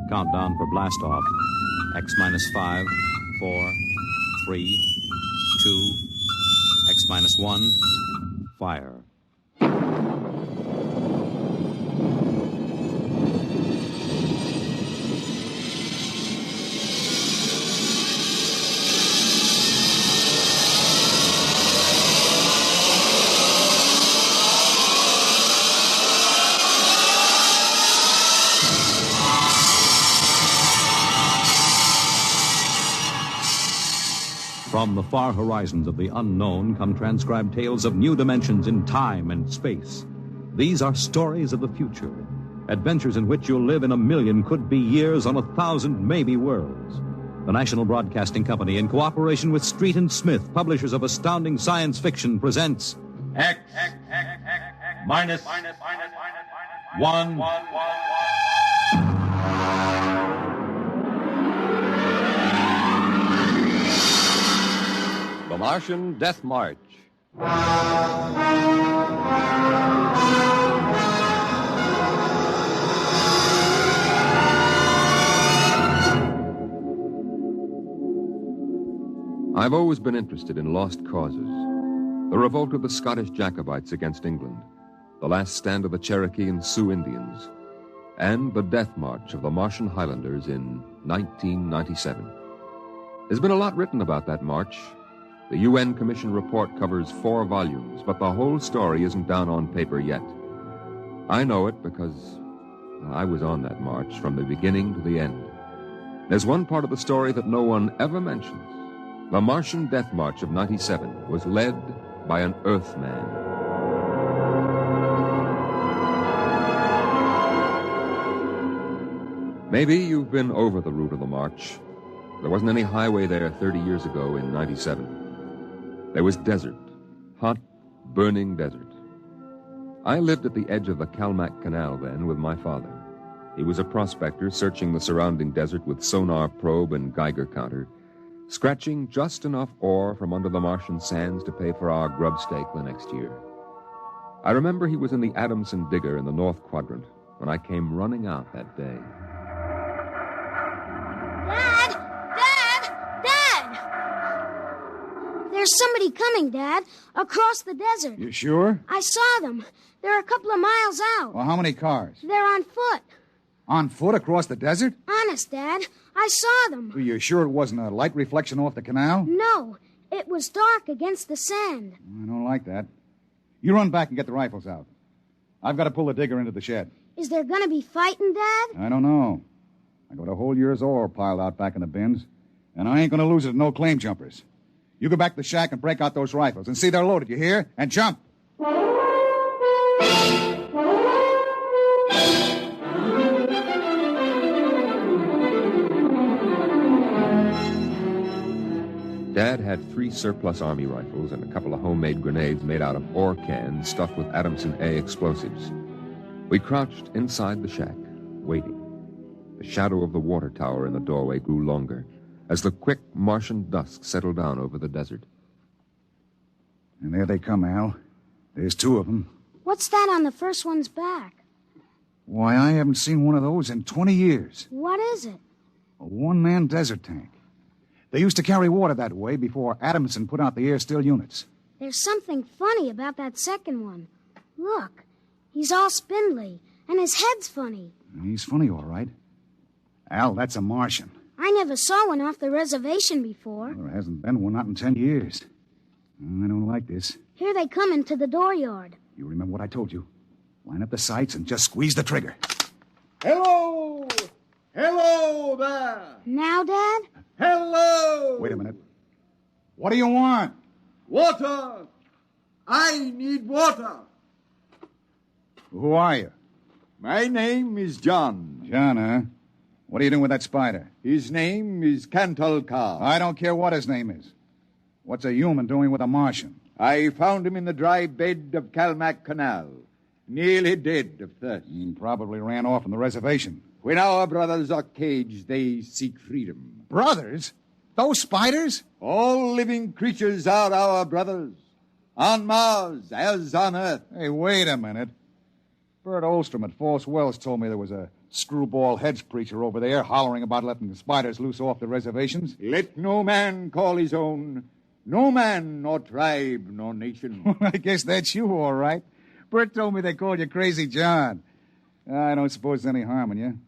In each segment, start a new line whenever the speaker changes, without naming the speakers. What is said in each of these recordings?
Countdown for blast off. X minus 5, 4, 3, 2, X minus 1, fire. From the far horizons of the unknown come transcribed tales of new dimensions in time and space. These are stories of the future, adventures in which you'll live in a million could-be years on 1,000 maybe worlds. The National Broadcasting Company, in cooperation with Street and Smith, publishers of astounding science fiction, presents
X minus 1.
The Martian Death March. I've always been interested in lost causes. The revolt of the Scottish Jacobites against England, the last stand of the Cherokee and Sioux Indians, and the death march of the Martian Highlanders in 1997. There's been a lot written about that march. The UN Commission report covers 4 volumes, but the whole story isn't down on paper yet. I know it because I was on that march from the beginning to the end. There's one part of the story that no one ever mentions. The Martian Death March of 97 was led by an Earthman. Maybe you've been over the route of the march. There wasn't any highway there 30 years ago in 97. There was desert, hot, burning desert. I lived at the edge of the Calmac Canal then with my father. He was a prospector searching the surrounding desert with sonar probe and Geiger counter, scratching just enough ore from under the Martian sands to pay for our grub stake the next year. I remember he was in the Adamson digger in the North Quadrant when I came running out that day.
There's somebody coming, Dad, across the desert.
You sure?
I saw them. They're a couple of miles out.
Well, how many cars?
They're on foot.
On foot across the desert?
Honest, Dad. I saw them.
Are you sure it wasn't a light reflection off the canal?
No. It was dark against the sand.
I don't like that. You run back and get the rifles out. I've got to pull the digger into the shed.
Is there going to be fighting, Dad?
I don't know. I got a whole year's ore piled out back in the bins, and I ain't going to lose it to no claim jumpers. You go back to the shack and break out those rifles and see they're loaded, you hear? And jump!
Dad had 3 surplus Army rifles and a couple of homemade grenades made out of ore cans stuffed with Adamson A explosives. We crouched inside the shack, waiting. The shadow of the water tower in the doorway grew longer as the quick Martian dusk settled down over the desert.
And there they come, Al. There's 2 of them.
What's that on the first one's back?
Why, I haven't seen one of those in 20 years.
What is it?
A one-man desert tank. They used to carry water that way before Adamson put out the air-still units.
There's something funny about that second one. Look, he's all spindly, and his head's funny.
He's funny, all right. Al, that's a Martian.
I never saw one off the reservation before.
Well, there hasn't been one, not in 10 years. I don't like this.
Here they come into the dooryard.
You remember what I told you. Line up the sights and just squeeze the trigger.
Hello! Hello there!
Now, Dad?
Hello!
Wait a minute. What do you want?
Water! I need water!
Who are you?
My name is John.
John, huh? What are you doing with that spider?
His name is Cantalcar.
I don't care what his name is. What's a human doing with a Martian?
I found him in the dry bed of Calmac Canal, nearly dead of thirst.
He probably ran off from the reservation.
When our brothers are caged, they seek freedom.
Brothers? Those spiders?
All living creatures are our brothers, on Mars as on Earth.
Hey, wait a minute. Bert Olstrom at False Wells told me there was a screwball hedge preacher over there hollering about letting the spiders loose off the reservations.
Let no man call his own. No man, nor tribe, nor nation.
I guess that's you, all right. Bert told me they called you Crazy John. I don't suppose there's any harm in you.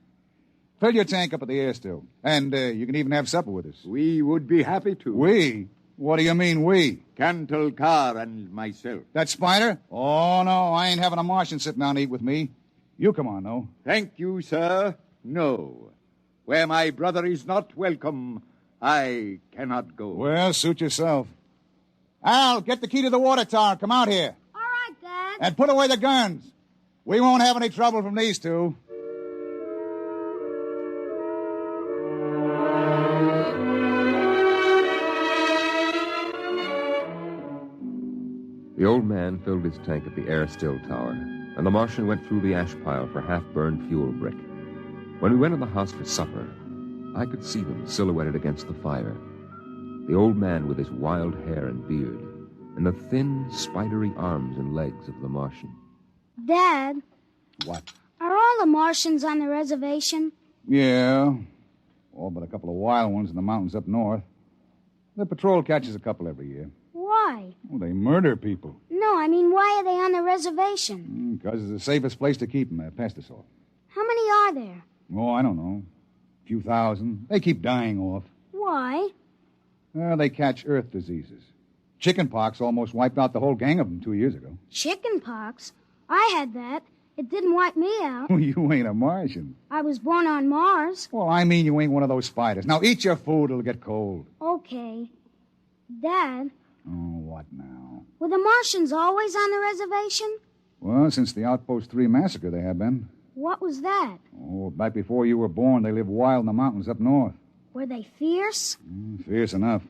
Fill your tank up at the air still. And you can even have supper with us.
We would be happy to.
We? What do you mean, we?
Cantle Carr and myself.
That spider? Oh, no, I ain't having a Martian sit down and eat with me. You come on, though.
Thank you, sir. No. Where my brother is not welcome, I cannot go.
Well, suit yourself. Al, get the key to the water tower. Come out here.
All right, Dad.
And put away the guns. We won't have any trouble from these two.
The old man filled his tank at the air-still tower, and the Martian went through the ash pile for half-burned fuel brick. When we went in the house for supper, I could see them silhouetted against the fire. The old man with his wild hair and beard, and the thin, spidery arms and legs of the Martian.
Dad,
What?
are all the Martians on the reservation?
Yeah. All but a couple of wild ones in the mountains up north. The patrol catches a couple every year.
Why?
Well, they murder people.
No, I mean, why are they on the reservation?
Because it's the safest place to keep them, pest us off.
How many are there?
Oh, I don't know. A few thousand. They keep dying off.
Why?
They catch earth diseases. Chickenpox almost wiped out the whole gang of them 2 years ago.
Chicken pox? I had that. It didn't wipe me out.
You ain't a Martian.
I was born on Mars.
Well, I mean you ain't one of those spiders. Now eat your food, it'll get cold.
Okay. Dad,
Oh, what now?
were the Martians always on the reservation?
Well, since the Outpost 3 massacre, they have been.
What was that?
Oh, back before you were born, they lived wild in the mountains up north.
Were they fierce?
Fierce enough.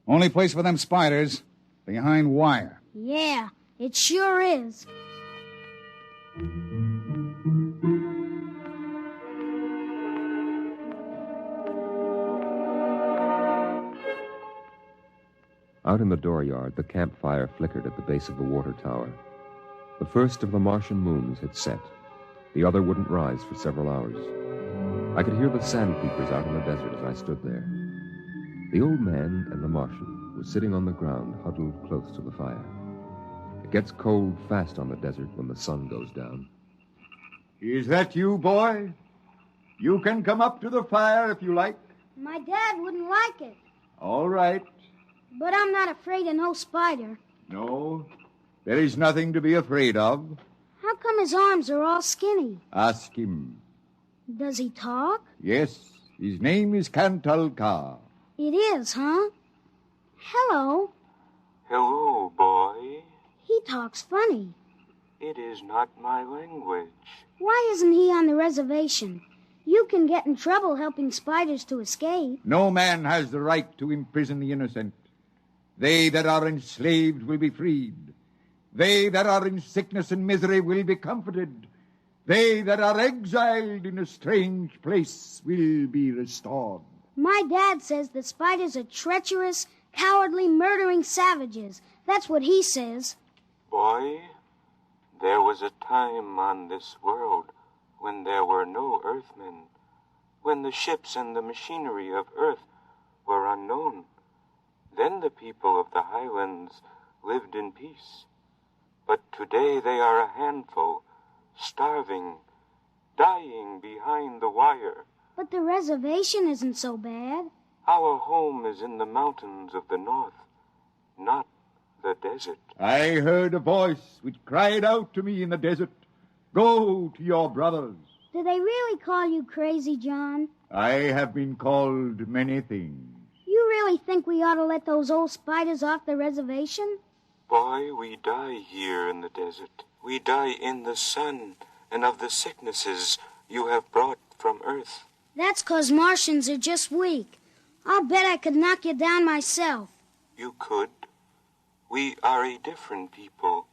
Only place for them spiders, behind wire.
Yeah, it sure is.
Out in the dooryard, the campfire flickered at the base of the water tower. The first of the Martian moons had set. The other wouldn't rise for several hours. I could hear the sandpeepers out in the desert as I stood there. The old man and the Martian were sitting on the ground, huddled close to the fire. It gets cold fast on the desert when the sun goes down.
Is that you, boy? You can come up to the fire if you like.
My dad wouldn't like it.
All right.
But I'm not afraid of no spider.
No, there is nothing to be afraid of.
How come his arms are all skinny?
Ask him.
Does he talk?
Yes, his name is Cantle Carr.
It is, huh? Hello.
Hello, boy.
He talks funny.
It is not my language.
Why isn't he on the reservation? You can get in trouble helping spiders to escape.
No man has the right to imprison the innocent. They that are enslaved will be freed. They that are in sickness and misery will be comforted. They that are exiled in a strange place will be restored.
My dad says that spiders are treacherous, cowardly, murdering savages. That's what he says.
Boy, there was a time on this world when there were no earthmen, when the ships and the machinery of Earth were unknown. Then the people of the highlands lived in peace. But today they are a handful, starving, dying behind the wire.
But the reservation isn't so bad.
Our home is in the mountains of the north, not the desert.
I heard a voice which cried out to me in the desert, "Go to your brothers."
Do they really call you Crazy John?
I have been called many things.
You really think we ought to let those old spiders off the reservation?
Boy, we die here in the desert. We die in the sun and of the sicknesses you have brought from Earth.
That's 'cause Martians are just weak. I'll bet I could knock you down myself.
You could. We are a different people.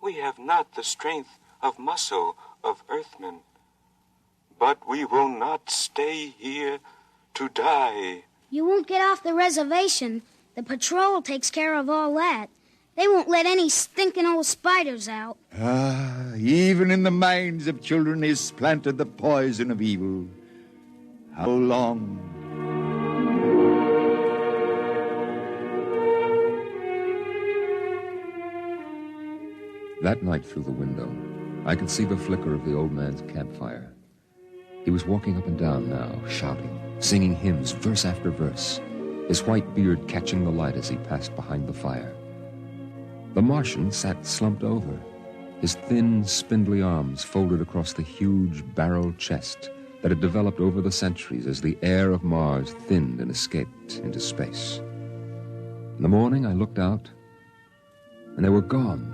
We have not the strength of muscle of Earthmen. But we will not stay here to die.
You won't get off the reservation. The patrol takes care of all that. They won't let any stinking old spiders out.
Ah, even in the minds of children is planted the poison of evil. How long?
That night through the window, I could see the flicker of the old man's campfire. He was walking up and down now, shouting, singing hymns, verse after verse, his white beard catching the light as he passed behind the fire. The Martian sat slumped over, his thin, spindly arms folded across the huge barrel chest that had developed over the centuries as the air of Mars thinned and escaped into space. In the morning, I looked out, and they were gone.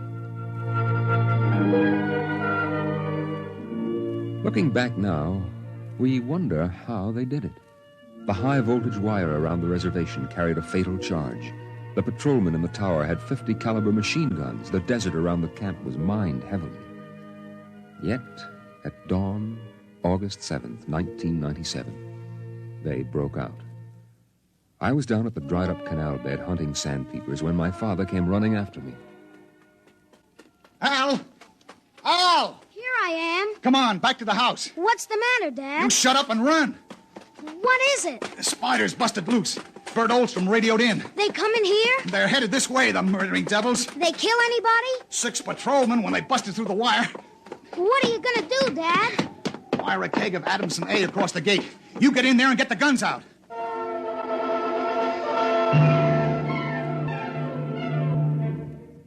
Looking back now, we wonder how they did it. The high-voltage wire around the reservation carried a fatal charge. The patrolmen in the tower had 50-caliber machine guns. The desert around the camp was mined heavily. Yet, at dawn, August 7th, 1997, they broke out. I was down at the dried-up canal bed hunting sandpeepers when my father came running after me.
Al! Al!
Here I am.
Come on, back to the house.
What's the matter, Dad?
You shut up and run.
What is it?
The spiders busted loose. Bert Olstrom radioed in.
They come in here?
They're headed this way, the murdering devils.
They kill anybody?
6 patrolmen when they busted through the wire.
What are you gonna do, Dad?
Fire a keg of Adamson A across the gate. You get in there and get the guns out.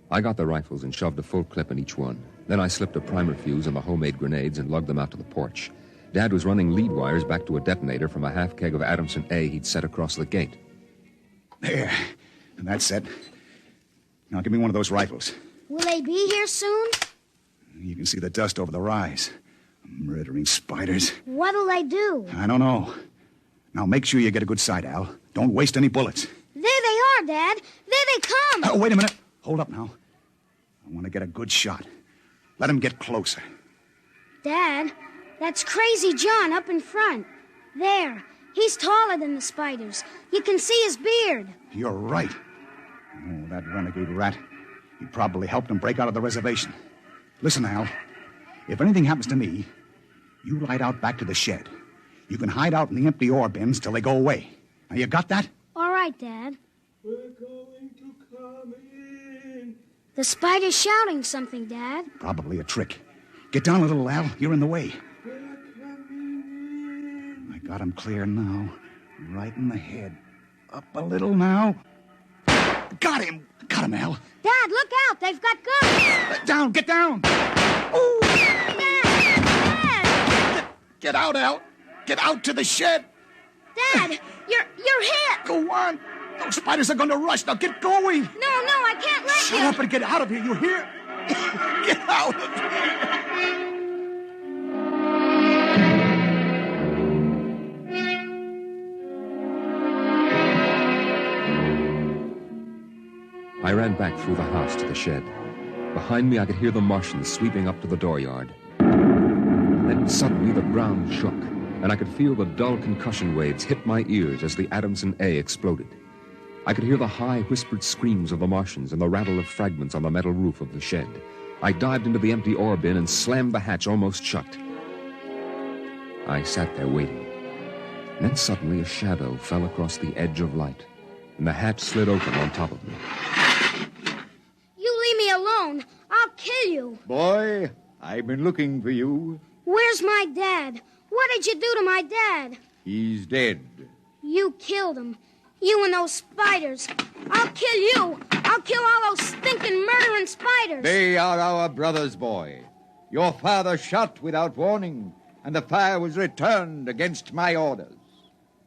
I got the rifles and shoved a full clip in each one. Then I slipped a primer fuse in the homemade grenades and lugged them out to the porch. Dad was running lead wires back to a detonator from a half keg of Adamson A he'd set across the gate.
There. And that's it. Now give me one of those rifles.
Will they be here soon?
You can see the dust over the rise. Murdering spiders.
What'll they do?
I don't know. Now make sure you get a good sight, Al. Don't waste any bullets.
There they are, Dad. There they come.
Oh, wait a minute. Hold up now. I want to get a good shot. Let him get closer.
Dad, that's Crazy John up in front. There. He's taller than the spiders. You can see his beard.
You're right. Oh, that renegade rat. He probably helped him break out of the reservation. Listen, Al. If anything happens to me, you ride out back to the shed. You can hide out in the empty ore bins till they go away. Now, you got that?
All right, Dad.
We're going to come in.
The spider's shouting something, Dad.
Probably a trick. Get down a little, Al. You're in the way.
We're coming in.
I got him clear now. Right in the head. Up a little now. Got him! Got him, Al.
Dad, look out! They've got guns!
Down! Get down! Oh!
Dad!
Get out, Al! Get out to the shed!
Dad, you're hit!
Go on! Those spiders are going to rush. Now get going!
No, I can't let
Shut
you!
up and get out of here, you hear? Get out of here!
I ran back through the house to the shed. Behind me, I could hear the Martians sweeping up to the dooryard. Then suddenly the ground shook, and I could feel the dull concussion waves hit my ears as the Adamson A exploded. I could hear the high, whispered screams of the Martians and the rattle of fragments on the metal roof of the shed. I dived into the empty ore bin and slammed the hatch almost shut. I sat there waiting. And then suddenly a shadow fell across the edge of light, and the hatch slid open on top of me.
You leave me alone. I'll kill you.
Boy, I've been looking for you.
Where's my dad? What did you do to my dad?
He's dead.
You killed him. You and those spiders. I'll kill you. I'll kill all those stinking murdering spiders.
They are our brothers, boy. Your father shot without warning, and the fire was returned against my orders.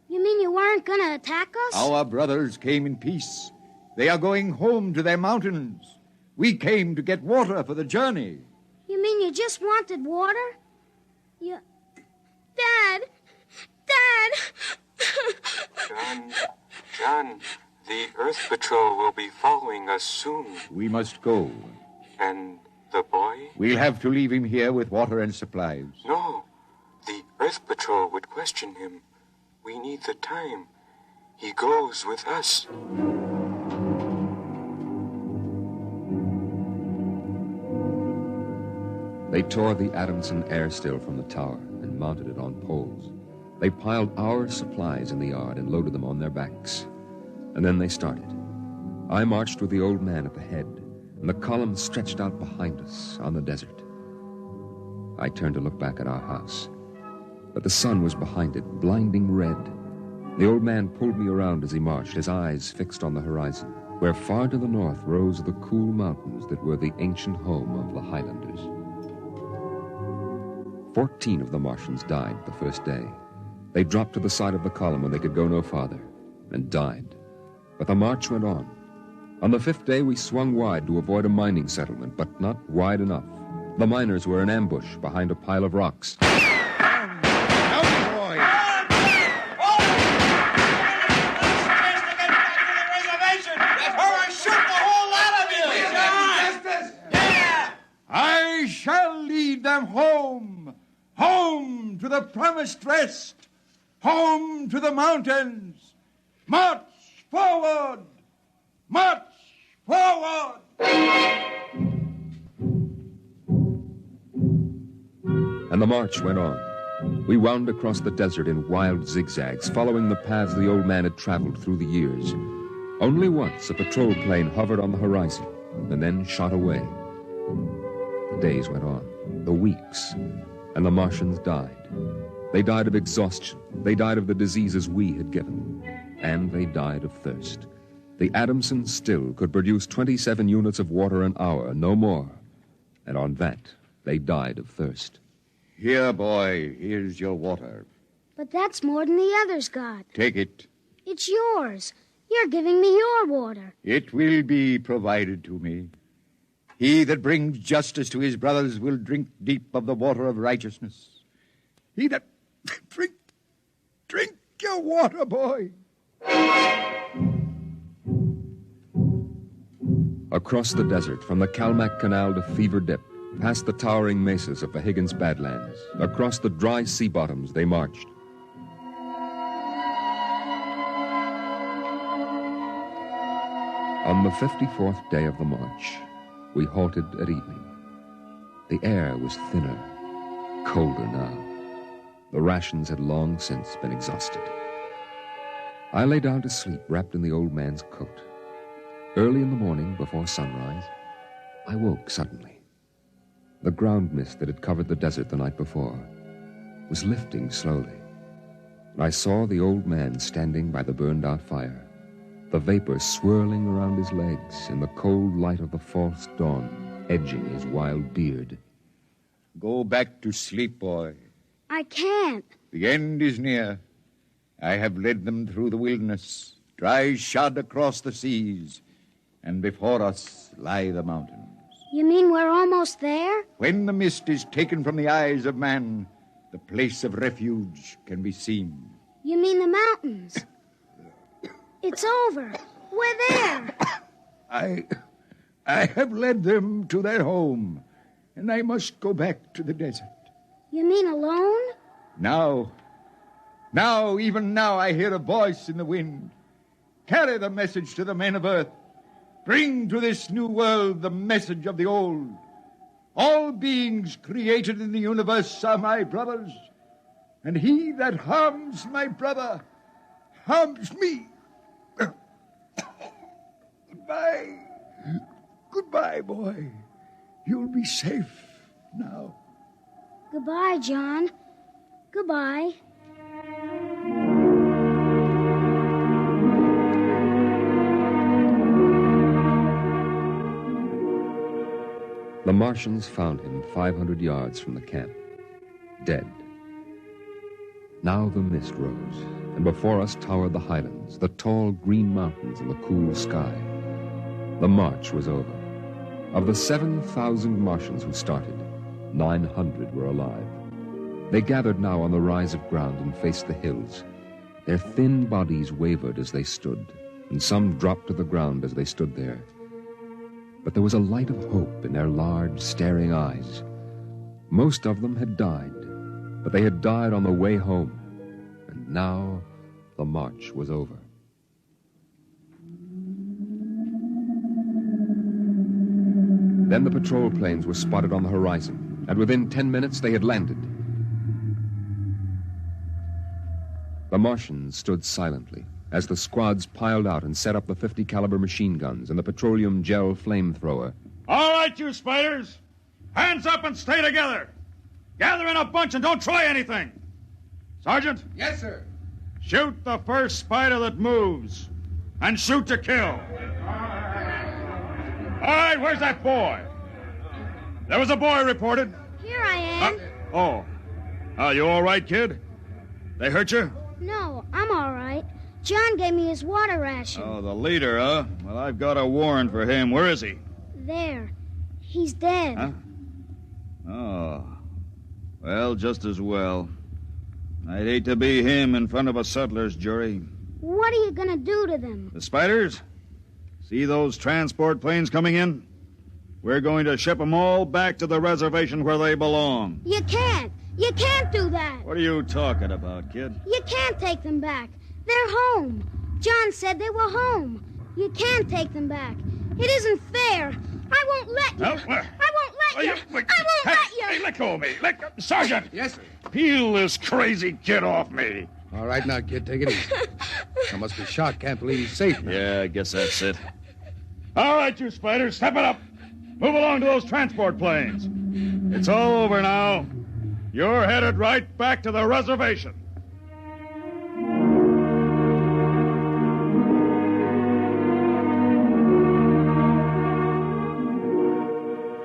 You mean you weren't gonna attack us?
Our brothers came in peace. They are going home to their mountains. We came to get water for the journey.
You mean you just wanted water? You... Dad!
John, the Earth Patrol will be following us soon.
We must go.
And the boy?
We'll have to leave him here with water and supplies.
No, the Earth Patrol would question him. We need the time. He goes with us.
They tore the Adamson air still from the tower and mounted it on poles. They piled our supplies in the yard and loaded them on their backs. And then they started. I marched with the old man at the head, and the column stretched out behind us on the desert. I turned to look back at our house, but the sun was behind it, blinding red. The old man pulled me around as he marched, his eyes fixed on the horizon, where far to the north rose the cool mountains that were the ancient home of the Highlanders. 14 of the Martians died the first day. They dropped to the side of the column when they could go no farther, and died. But the march went on. On the 5th day, we swung wide to avoid a mining settlement, but not wide enough. The miners were in ambush behind a pile of rocks.
I shall lead them home, home to the promised rest, home to the mountains. March forward! March forward!
And the march went on. We wound across the desert in wild zigzags, following the paths the old man had traveled through the years. Only once a patrol plane hovered on the horizon and then shot away. The days went on, the weeks, and the Martians died. They died of exhaustion. They died of the diseases we had given. And they died of thirst. The Adamson still could produce 27 units of water an hour, no more. And on that, they died of thirst.
Here, boy, here's your water.
But that's more than the others got.
Take it.
It's yours. You're giving me your water.
It will be provided to me. He that brings justice to his brothers will drink deep of the water of righteousness. He that... Drink your water, boy.
Across the desert, from the Calmac Canal to Fever Dip, past the towering mesas of the Higgins Badlands, across the dry sea bottoms they marched. On the 54th day of the march, we halted at evening. The air was thinner, colder now. The rations had long since been exhausted. I lay down to sleep, wrapped in the old man's coat. Early in the morning, before sunrise, I woke suddenly. The ground mist that had covered the desert the night before was lifting slowly, and I saw the old man standing by the burned-out fire, the vapor swirling around his legs in the cold light of the false dawn, edging his wild beard.
Go back to sleep, boy.
I can't.
The end is near. I have led them through the wilderness, dry shod across the seas, and before us lie the mountains.
You mean we're almost there?
When the mist is taken from the eyes of man, the place of refuge can be seen.
You mean the mountains? It's over. We're there.
I have led them to their home, and I must go back to the desert.
You mean alone?
Even now, I hear a voice in the wind. Carry the message to the men of earth. Bring to this new world the message of the old. All beings created in the universe are my brothers, and he that harms my brother harms me. Goodbye. Goodbye, boy. You'll be safe now.
Goodbye, John. Goodbye.
The Martians found him 500 yards from the camp, dead. Now the mist rose, and before us towered the highlands, the tall green mountains and the cool sky. The march was over. Of the 7,000 Martians who started, 900 were alive. They gathered now on the rise of ground and faced the hills. Their thin bodies wavered as they stood, and some dropped to the ground as they stood there. But there was a light of hope in their large, staring eyes. Most of them had died, but they had died on the way home, and now the march was over. Then the patrol planes were spotted on the horizon. and within 10 minutes they had landed. The Martians stood silently as the squads piled out and set up the .50 caliber machine guns and the petroleum gel flamethrower.
All right, you spiders. Hands up and stay together. Gather in a bunch and don't try anything. Sergeant?
Yes, sir.
Shoot the first spider that moves. And shoot to kill. All right, where's that boy? There was a boy reported.
Here I am.
You all right, kid? They hurt you?
No, I'm all right. John gave me his water ration.
Oh, the leader, huh? Well, I've got a warrant for him. Where is he?
There. He's dead.
Huh? Oh. Well, just as well. I'd hate to be him in front of a settler's jury.
What are you going to do to them?
The spiders? See those transport planes coming in? We're going to ship them all back to the reservation where they belong.
You can't. You can't do that.
What are you talking about, kid?
You can't take them back. They're home. John said they were home. You can't take them back. It isn't fair. I won't let you. I won't let you. I won't let you.
Hey, let go of me. Sergeant.
Yes, sir.
Peel this crazy kid off me.
All right, now, kid, take it easy. I must be shot. Can't believe he's safe now.
Yeah, I guess that's it. All right, you spiders, step it up. Move along to those transport planes. It's all over now. You're headed right back to the reservation.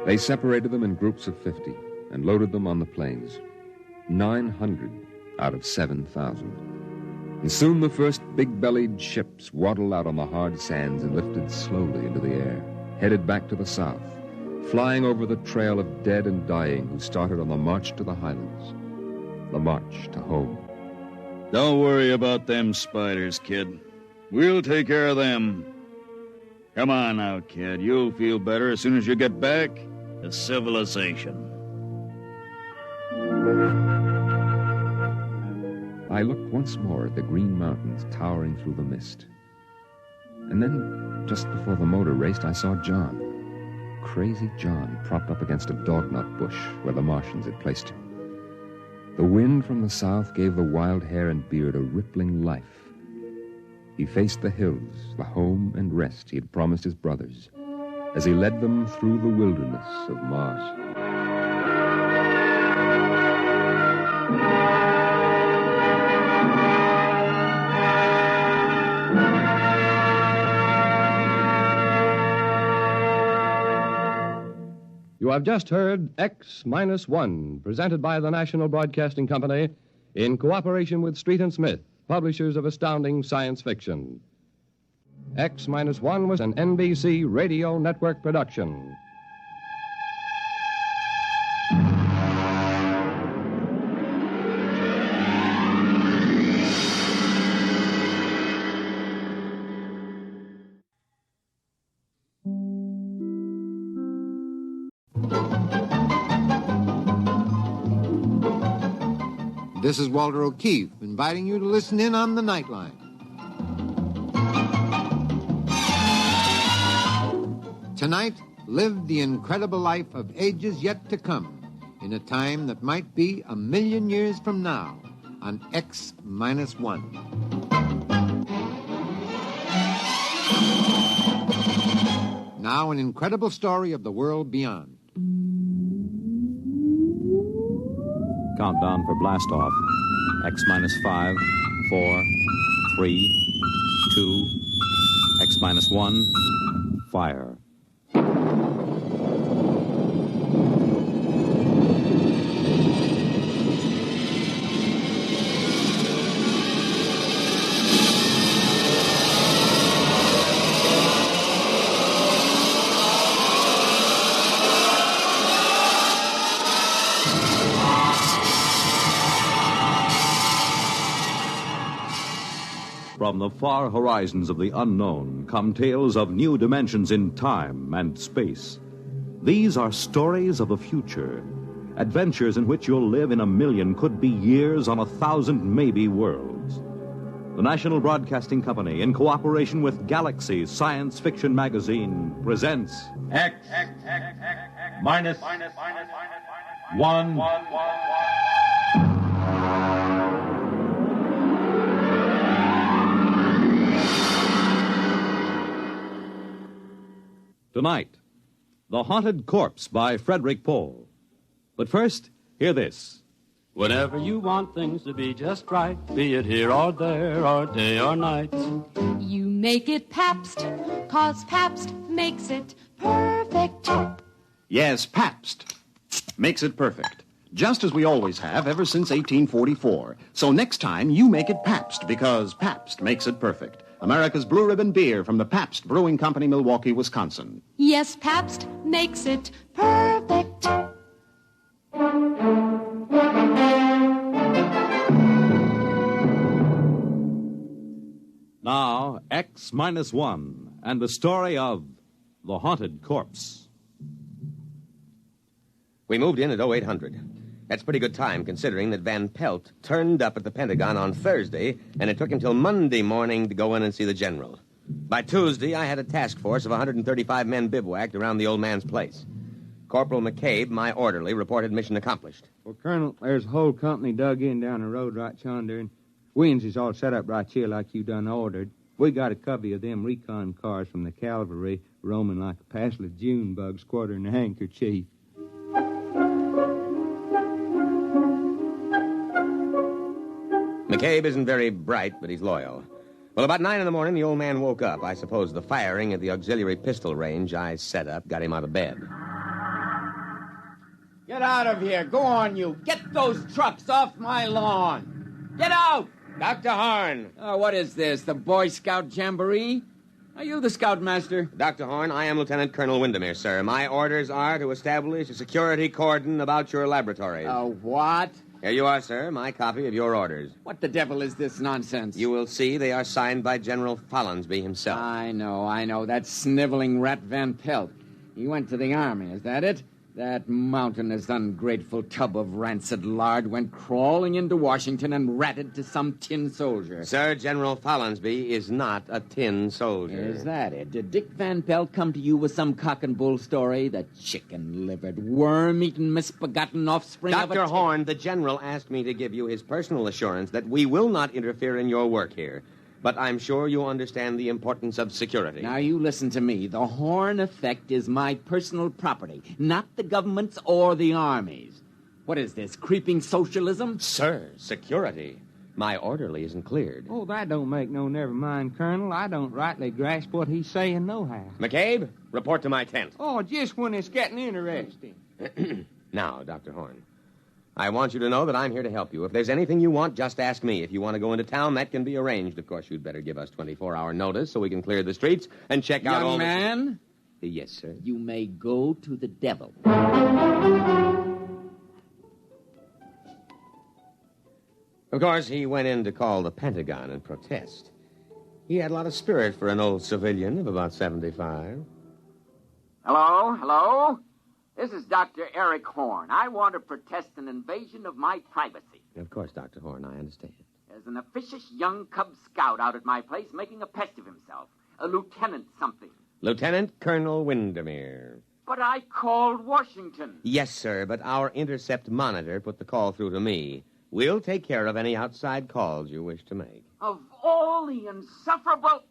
They separated them in groups of 50 and loaded them on the planes. 900 out of 7,000. And soon the first big-bellied ships waddled out on the hard sands and lifted slowly into the air, headed back to the south, flying over the trail of dead and dying who started on the march to the Highlands, the march to home.
Don't worry about them spiders, kid. We'll take care of them. Come on now, kid. You'll feel better as soon as you get back to civilization.
I looked once more at the green mountains towering through the mist. And then, just before the motor raced, I saw John. Crazy John propped up against a dognut bush where the Martians had placed him. The wind from the south gave the wild hair and beard a rippling life. He faced the hills, the home and rest he had promised his brothers, as he led them through the wilderness of Mars.
You have just heard X-1, presented by the National Broadcasting Company in cooperation with Street and Smith, publishers of astounding science fiction. X-1 was an NBC Radio Network production.
This is Walter O'Keefe, inviting you to listen in on the Nightline. Tonight, live the incredible life of ages yet to come, in a time that might be 1,000,000 years from now, on X-1. Now, an incredible story of the world beyond.
Countdown for blast off. X-5, 4, 3, 2, X-1, fire. From the far horizons of the unknown come tales of new dimensions in time and space. These are stories of the future, adventures in which you'll live in 1,000,000, could be years on 1,000 maybe worlds. The National Broadcasting Company, in cooperation with Galaxy Science Fiction Magazine, presents
X-.
one. Tonight, The Haunted Corpse by Frederick Pohl. But first, hear this.
Whenever you want things to be just right, be it here or there or day or night,
you make it Pabst, 'cause Pabst makes it perfect.
Yes, Pabst makes it perfect. Just as we always have ever since 1844. So next time, you make it Pabst, because Pabst makes it perfect. America's Blue Ribbon beer from the Pabst Brewing Company, Milwaukee, Wisconsin.
Yes, Pabst makes it perfect.
Now, X-1 and the story of The Haunted Corpse.
We moved in at 0800. That's pretty good time, considering that Van Pelt turned up at the Pentagon on Thursday, and it took him till Monday morning to go in and see the general. By Tuesday, I had a task force of 135 men bivouacked around the old man's place. Corporal McCabe, my orderly, reported mission accomplished.
Well, Colonel, there's a whole company dug in down the road right yonder, and Wins is all set up right here like you done ordered. We got a covey of them recon cars from the cavalry roaming like a passel of June bugs quartering a handkerchief.
McCabe isn't very bright, but he's loyal. Well, about 9 in the morning, the old man woke up. I suppose the firing at the auxiliary pistol range I set up got him out of bed.
Get out of here. Go on, you. Get those trucks off my lawn. Get out!
Dr. Horn.
Oh, what is this, the Boy Scout Jamboree? Are you the scoutmaster?
Dr. Horn, I am Lieutenant Colonel Windermere, sir. My orders are to establish a security cordon about your laboratory.
What?
Here you are, sir, my copy of your orders.
What the devil is this nonsense?
You will see they are signed by General Follinsby himself.
I know. That sniveling rat Van Pelt. He went to the army, is that it? That mountainous, ungrateful tub of rancid lard went crawling into Washington and ratted to some tin soldier.
Sir, General Follinsby is not a tin soldier.
Is that it? Did Dick Van Pelt come to you with some cock and bull story? The chicken-livered, worm-eaten, misbegotten offspring of a...
Dr. Horn, the general asked me to give you his personal assurance that we will not interfere in your work here. But I'm sure you understand the importance of security.
Now, you listen to me. The Horn effect is my personal property, not the government's or the Army's. What is this, creeping socialism?
Sir, security. My orderly isn't cleared.
Oh, that don't make no never mind, Colonel. I don't rightly grasp what he's saying nohow.
McCabe, report to my tent.
Oh, just when it's getting interesting.
Now, Dr. Horn, I want you to know that I'm here to help you. If there's anything you want, just ask me. If you want to go into town, that can be arranged. Of course, you'd better give us 24-hour notice so we can clear the streets and check out all...
Young man?
Yes, sir.
You may go to the devil.
Of course, he went in to call the Pentagon and protest. He had a lot of spirit for an old civilian of about 75.
Hello? This is Dr. Eric Horn. I want to protest an invasion of my privacy.
Of course, Dr. Horn, I understand.
There's an officious young Cub Scout out at my place making a pest of himself. A lieutenant something.
Lieutenant Colonel Windermere.
But I called Washington.
Yes, sir, but our intercept monitor put the call through to me. We'll take care of any outside calls you wish to make.
Of all the insufferable...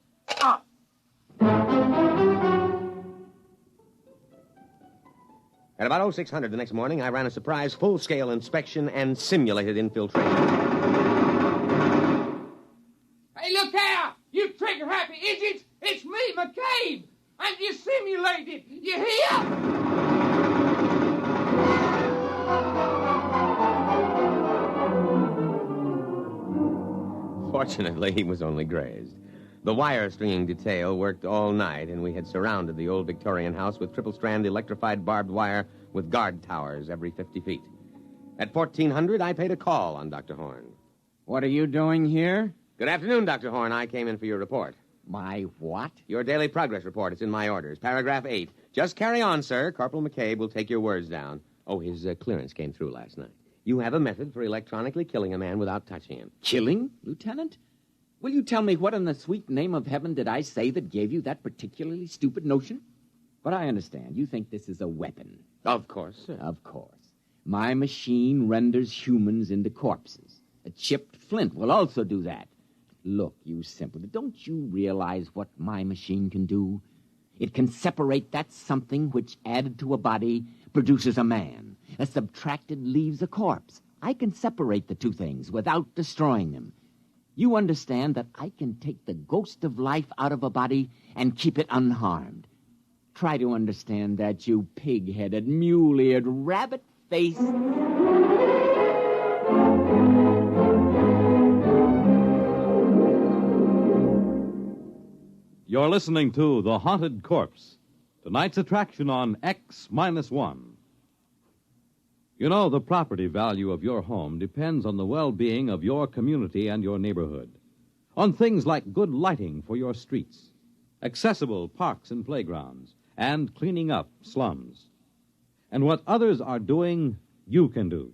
At about 0600 the next morning, I ran a surprise full-scale inspection and simulated infiltration.
Hey, look here! You trigger-happy idiots! It's me, McCabe! And you simulated! You hear?
Fortunately, he was only grazed. The wire-stringing detail worked all night, and we had surrounded the old Victorian house with triple-strand electrified barbed wire with guard towers every 50 feet. At 1400, I paid a call on Dr. Horn.
What are you doing here?
Good afternoon, Dr. Horn. I came in for your report.
My what?
Your daily progress report. It's in my orders. Paragraph 8. Just carry on, sir. Corporal McCabe will take your words down. Oh, his clearance came through last night. You have a method for electronically killing a man without touching him.
Killing, Lieutenant? Will you tell me what in the sweet name of heaven did I say that gave you that particularly stupid notion? But I understand. You think this is a weapon.
Of course, sir.
Of course. My machine renders humans into corpses. A chipped flint will also do that. Look, you simpleton, don't you realize what my machine can do? It can separate that something which, added to a body, produces a man. A subtracted leaves a corpse. I can separate the two things without destroying them. You understand that I can take the ghost of life out of a body and keep it unharmed. Try to understand that, you pig-headed, mule-eared, rabbit-faced...
You're listening to The Haunted Corpse, tonight's attraction on X-1. You know, the property value of your home depends on the well-being of your community and your neighborhood, on things like good lighting for your streets, accessible parks and playgrounds, and cleaning up slums. And what others are doing, you can do.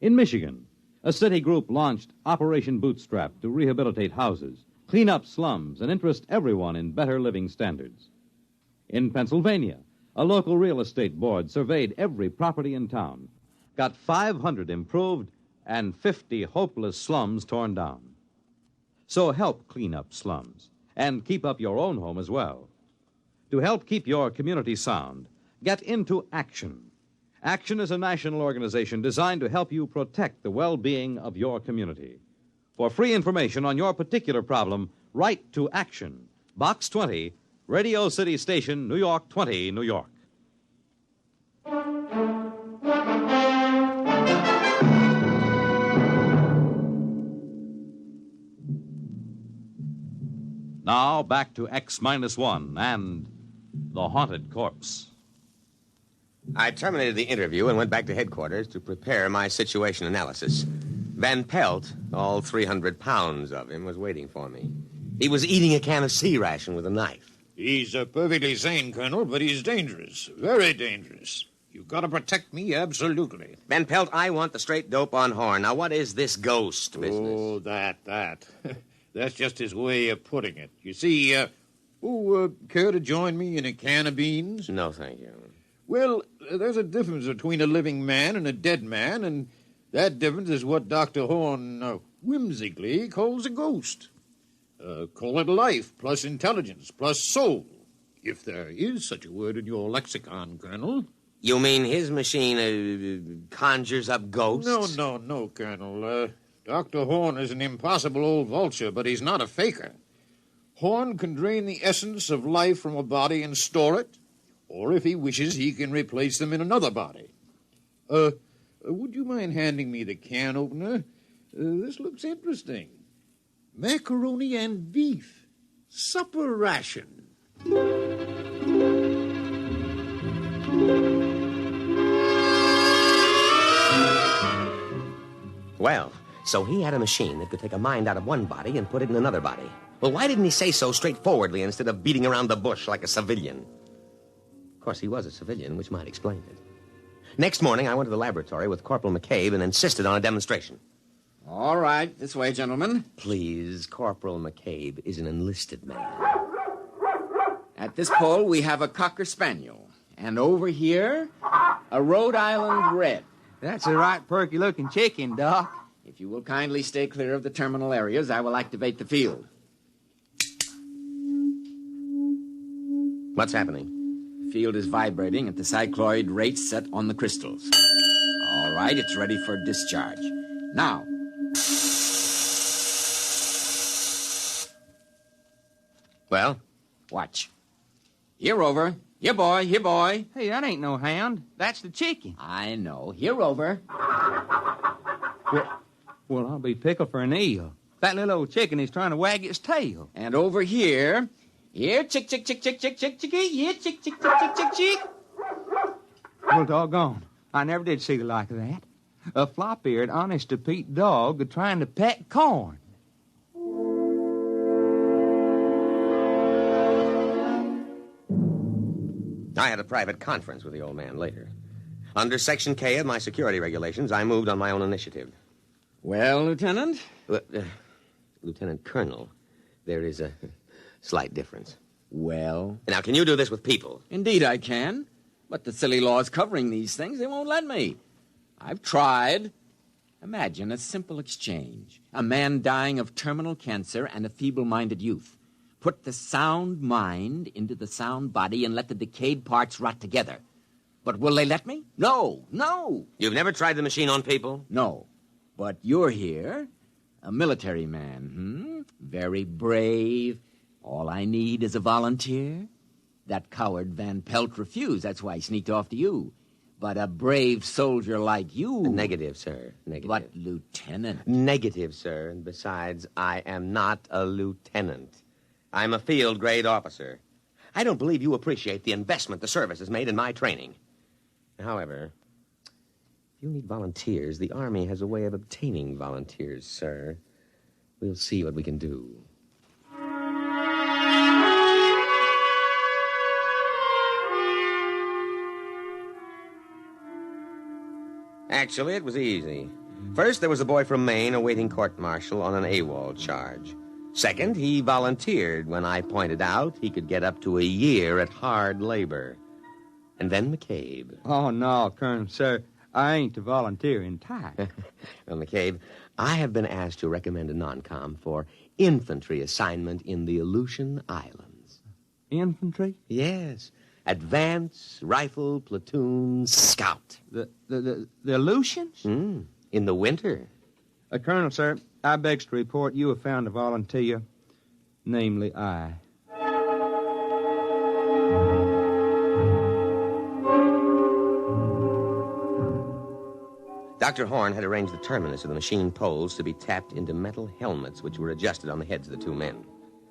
In Michigan, a city group launched Operation Bootstrap to rehabilitate houses, clean up slums, and interest everyone in better living standards. In Pennsylvania, a local real estate board surveyed every property in town, got 500 improved and 50 hopeless slums torn down. So help clean up slums and keep up your own home as well. To help keep your community sound, get into Action. Action is a national organization designed to help you protect the well-being of your community. For free information on your particular problem, write to Action, Box 20, Radio City Station, New York 20, New York. Now, back to X-1 and The Haunted Corpse.
I terminated the interview and went back to headquarters to prepare my situation analysis. Van Pelt, all 300 pounds of him, was waiting for me. He was eating a can of sea ration with a knife.
He's perfectly sane, Colonel, but he's dangerous. Very dangerous. You've got to protect me, absolutely.
Van Pelt, I want the straight dope on Horn. Now, what is this ghost business?
Oh, that. That's just his way of putting it. You see, care to join me in a can of beans?
No, thank you.
Well, there's a difference between a living man and a dead man, and that difference is what Dr. Horn whimsically calls a ghost. Call it life, plus intelligence, plus soul, if there is such a word in your lexicon, Colonel.
You mean his machine conjures up ghosts?
No, Colonel. Dr. Horn is an impossible old vulture, but he's not a faker. Horn can drain the essence of life from a body and store it, or if he wishes, he can replace them in another body. Would you mind handing me the can opener? This looks interesting. Macaroni and beef. Supper ration.
Well, so he had a machine that could take a mind out of one body and put it in another body. Well, why didn't he say so straightforwardly instead of beating around the bush like a civilian? Of course, he was a civilian, which might explain it. Next morning, I went to the laboratory with Corporal McCabe and insisted on a demonstration.
All right, this way, gentlemen.
Please, Corporal McCabe is an enlisted man.
At this pole, we have a Cocker Spaniel. And over here, a Rhode Island Red.
That's a right perky-looking chicken, Doc.
If you will kindly stay clear of the terminal areas, I will activate the field.
What's happening?
The field is vibrating at the cycloid rate set on the crystals. All right, it's ready for discharge. Now.
Well?
Watch. Here, Rover. Here, boy. Here, boy.
Hey, that ain't no hound. That's the chicken.
I know. Here, Rover.
Well, I'll be pickled for an eel. That little old chicken is trying to wag its tail.
And over here... Here, chick, chick, chick, chick, chick, chick, chickie. Here, chick, chick, chick, chick, chick, chick.
Well, doggone. I never did see the like of that. A flop-eared, honest-to-Pete dog trying to peck corn.
I had a private conference with the old man later. Under Section K of my security regulations, I moved on my own initiative.
Well, Lieutenant?
Lieutenant Colonel, there is a slight difference.
Well?
Now, can you do this with people?
Indeed I can. But the silly laws covering these things, they won't let me. I've tried. Imagine a simple exchange. A man dying of terminal cancer and a feeble-minded youth. Put the sound mind into the sound body and let the decayed parts rot together. But will they let me? No, no.
You've never tried the machine on people?
No. But you're here, a military man, Very brave. All I need is a volunteer. That coward Van Pelt refused. That's why he sneaked off to you. But a brave soldier like you...
Negative, sir. Negative.
But, Lieutenant...
Negative, sir. And besides, I am not a lieutenant. I'm a field-grade officer. I don't believe you appreciate the investment the service has made in my training. However, if you need volunteers, the Army has a way of obtaining volunteers, sir. We'll see what we can do. Actually, it was easy. First, there was a boy from Maine awaiting court-martial on an AWOL charge. Second, he volunteered when I pointed out he could get up to a year at hard labor. And then McCabe.
Oh, no, Colonel, sir. I ain't a volunteer in time.
Well, McCabe, I have been asked to recommend a non-com for infantry assignment in the Aleutian Islands.
Infantry?
Yes. Advance, rifle, platoon, scout.
The Aleutians?
In the winter.
Colonel, sir, I begs to report you have found a volunteer, namely I.
Dr. Horn had arranged the terminus of the machine poles to be tapped into metal helmets which were adjusted on the heads of the two men.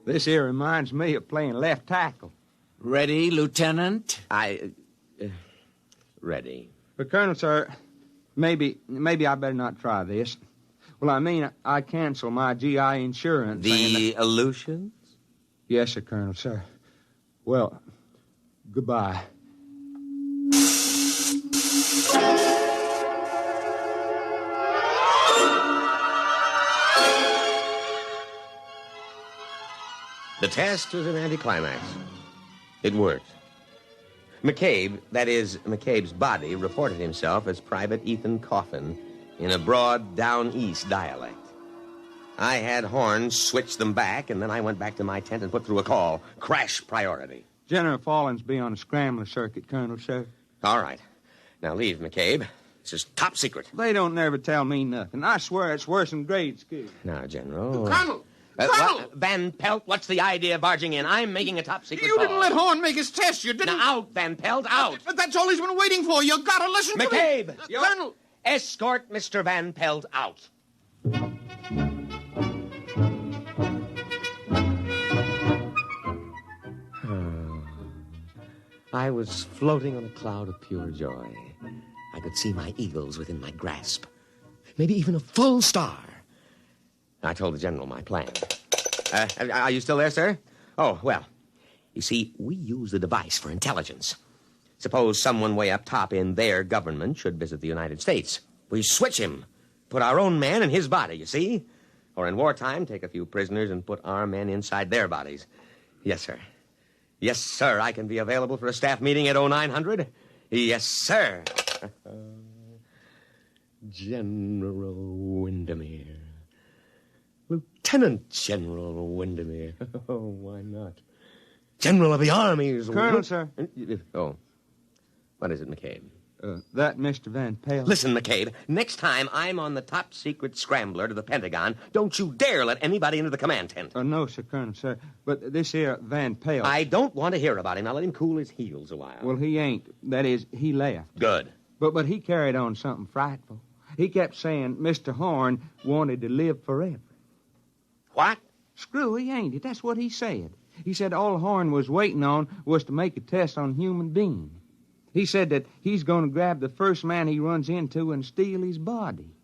This here reminds me of playing left tackle.
Ready, Lieutenant?
Ready.
But, Colonel, sir, maybe I better not try this. Well, I mean, I cancel my GI insurance.
The Aleutians?
Yes, sir, Colonel, sir. Well, goodbye.
The test was an anticlimax. It worked. McCabe, that is, McCabe's body, reported himself as Private Ethan Coffin in a broad down-east dialect. I had Horn switch them back, and then I went back to my tent and put through a call. Crash priority.
General Fallins be on a scrambler circuit, Colonel, sir.
All right. Now leave, McCabe. This is top secret.
They don't never tell me nothing. I swear it's worse than grade school.
Now, General...
Colonel! Colonel!
Van Pelt, what's the idea of barging in? I'm making a top secret
You
call.
didn't let Horn make his test. You didn't...
Now, out, Van Pelt, out.
But that's all he's been waiting for. You gotta listen to me.
McCabe!
Colonel!
Escort Mr. Van Pelt out. I was floating on a cloud of pure joy. I could see my eagles within my grasp. Maybe even a full star. I told the general my plan. Are you still there, sir? Oh, well, you see, we use the device for intelligence. Suppose someone way up top in their government should visit the United States. We switch him, put our own man in his body, you see? Or in wartime, take a few prisoners and put our men inside their bodies. Yes, sir. Yes, sir, I can be available for a staff meeting at 0900. Yes, sir. General Windermere. Lieutenant General Windermere. Oh, why not? General of the Armies.
Colonel, sir.
Oh. What is it, McCabe?
That Mr. Van Pelt.
Listen, McCabe, next time I'm on the top secret scrambler to the Pentagon, don't you dare let anybody into the command tent.
No, sir, Colonel, sir. But this here Van Pelt...
I don't want to hear about him. Now let him cool his heels a while.
Well, he ain't. That is, he left.
Good.
But he carried on something frightful. He kept saying Mr. Horn wanted to live forever.
What?
Screwy, ain't it? That's what he said. He said all Horn was waiting on was to make a test on human beings. He said that he's going to grab the first man he runs into and steal his body.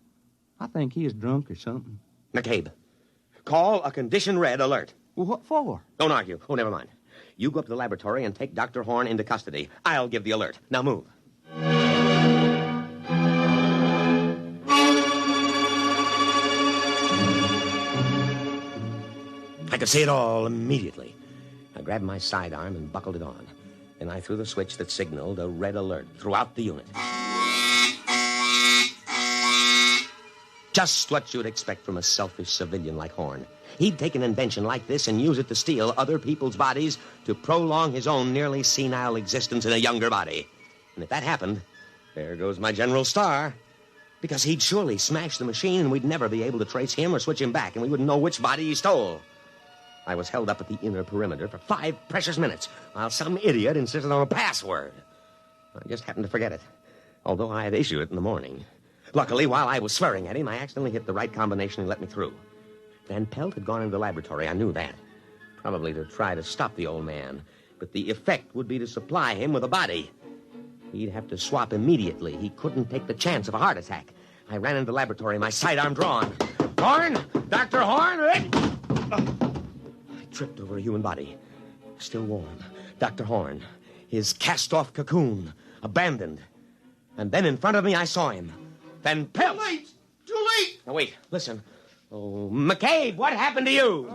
I think he is drunk or something.
McCabe, call a condition red alert.
Well, what for?
Don't argue. Oh, never mind. You go up to the laboratory and take Dr. Horn into custody. I'll give the alert. Now move. I could see it all immediately. I grabbed my sidearm and buckled it on. Then I threw the switch that signaled a red alert throughout the unit. Just what you'd expect from a selfish civilian like Horn. He'd take an invention like this and use it to steal other people's bodies to prolong his own nearly senile existence in a younger body. And if that happened, there goes my General Star. Because he'd surely smash the machine and we'd never be able to trace him or switch him back, and we wouldn't know which body he stole. I was held up at the inner perimeter for 5 precious minutes while some idiot insisted on a password. I just happened to forget it, although I had issued it in the morning. Luckily, while I was swearing at him, I accidentally hit the right combination and let me through. Van Pelt had gone into the laboratory. I knew that. Probably to try to stop the old man. But the effect would be to supply him with a body. He'd have to swap immediately. He couldn't take the chance of a heart attack. I ran into the laboratory, my sidearm drawn. Horn! Dr. Horn! I tripped over a human body. Still warm. Dr. Horn. His cast-off cocoon. Abandoned. And then in front of me, I saw him. Van Pelt!
Too late! Too late!
Now, wait. Listen. Oh, McCabe, what happened to you?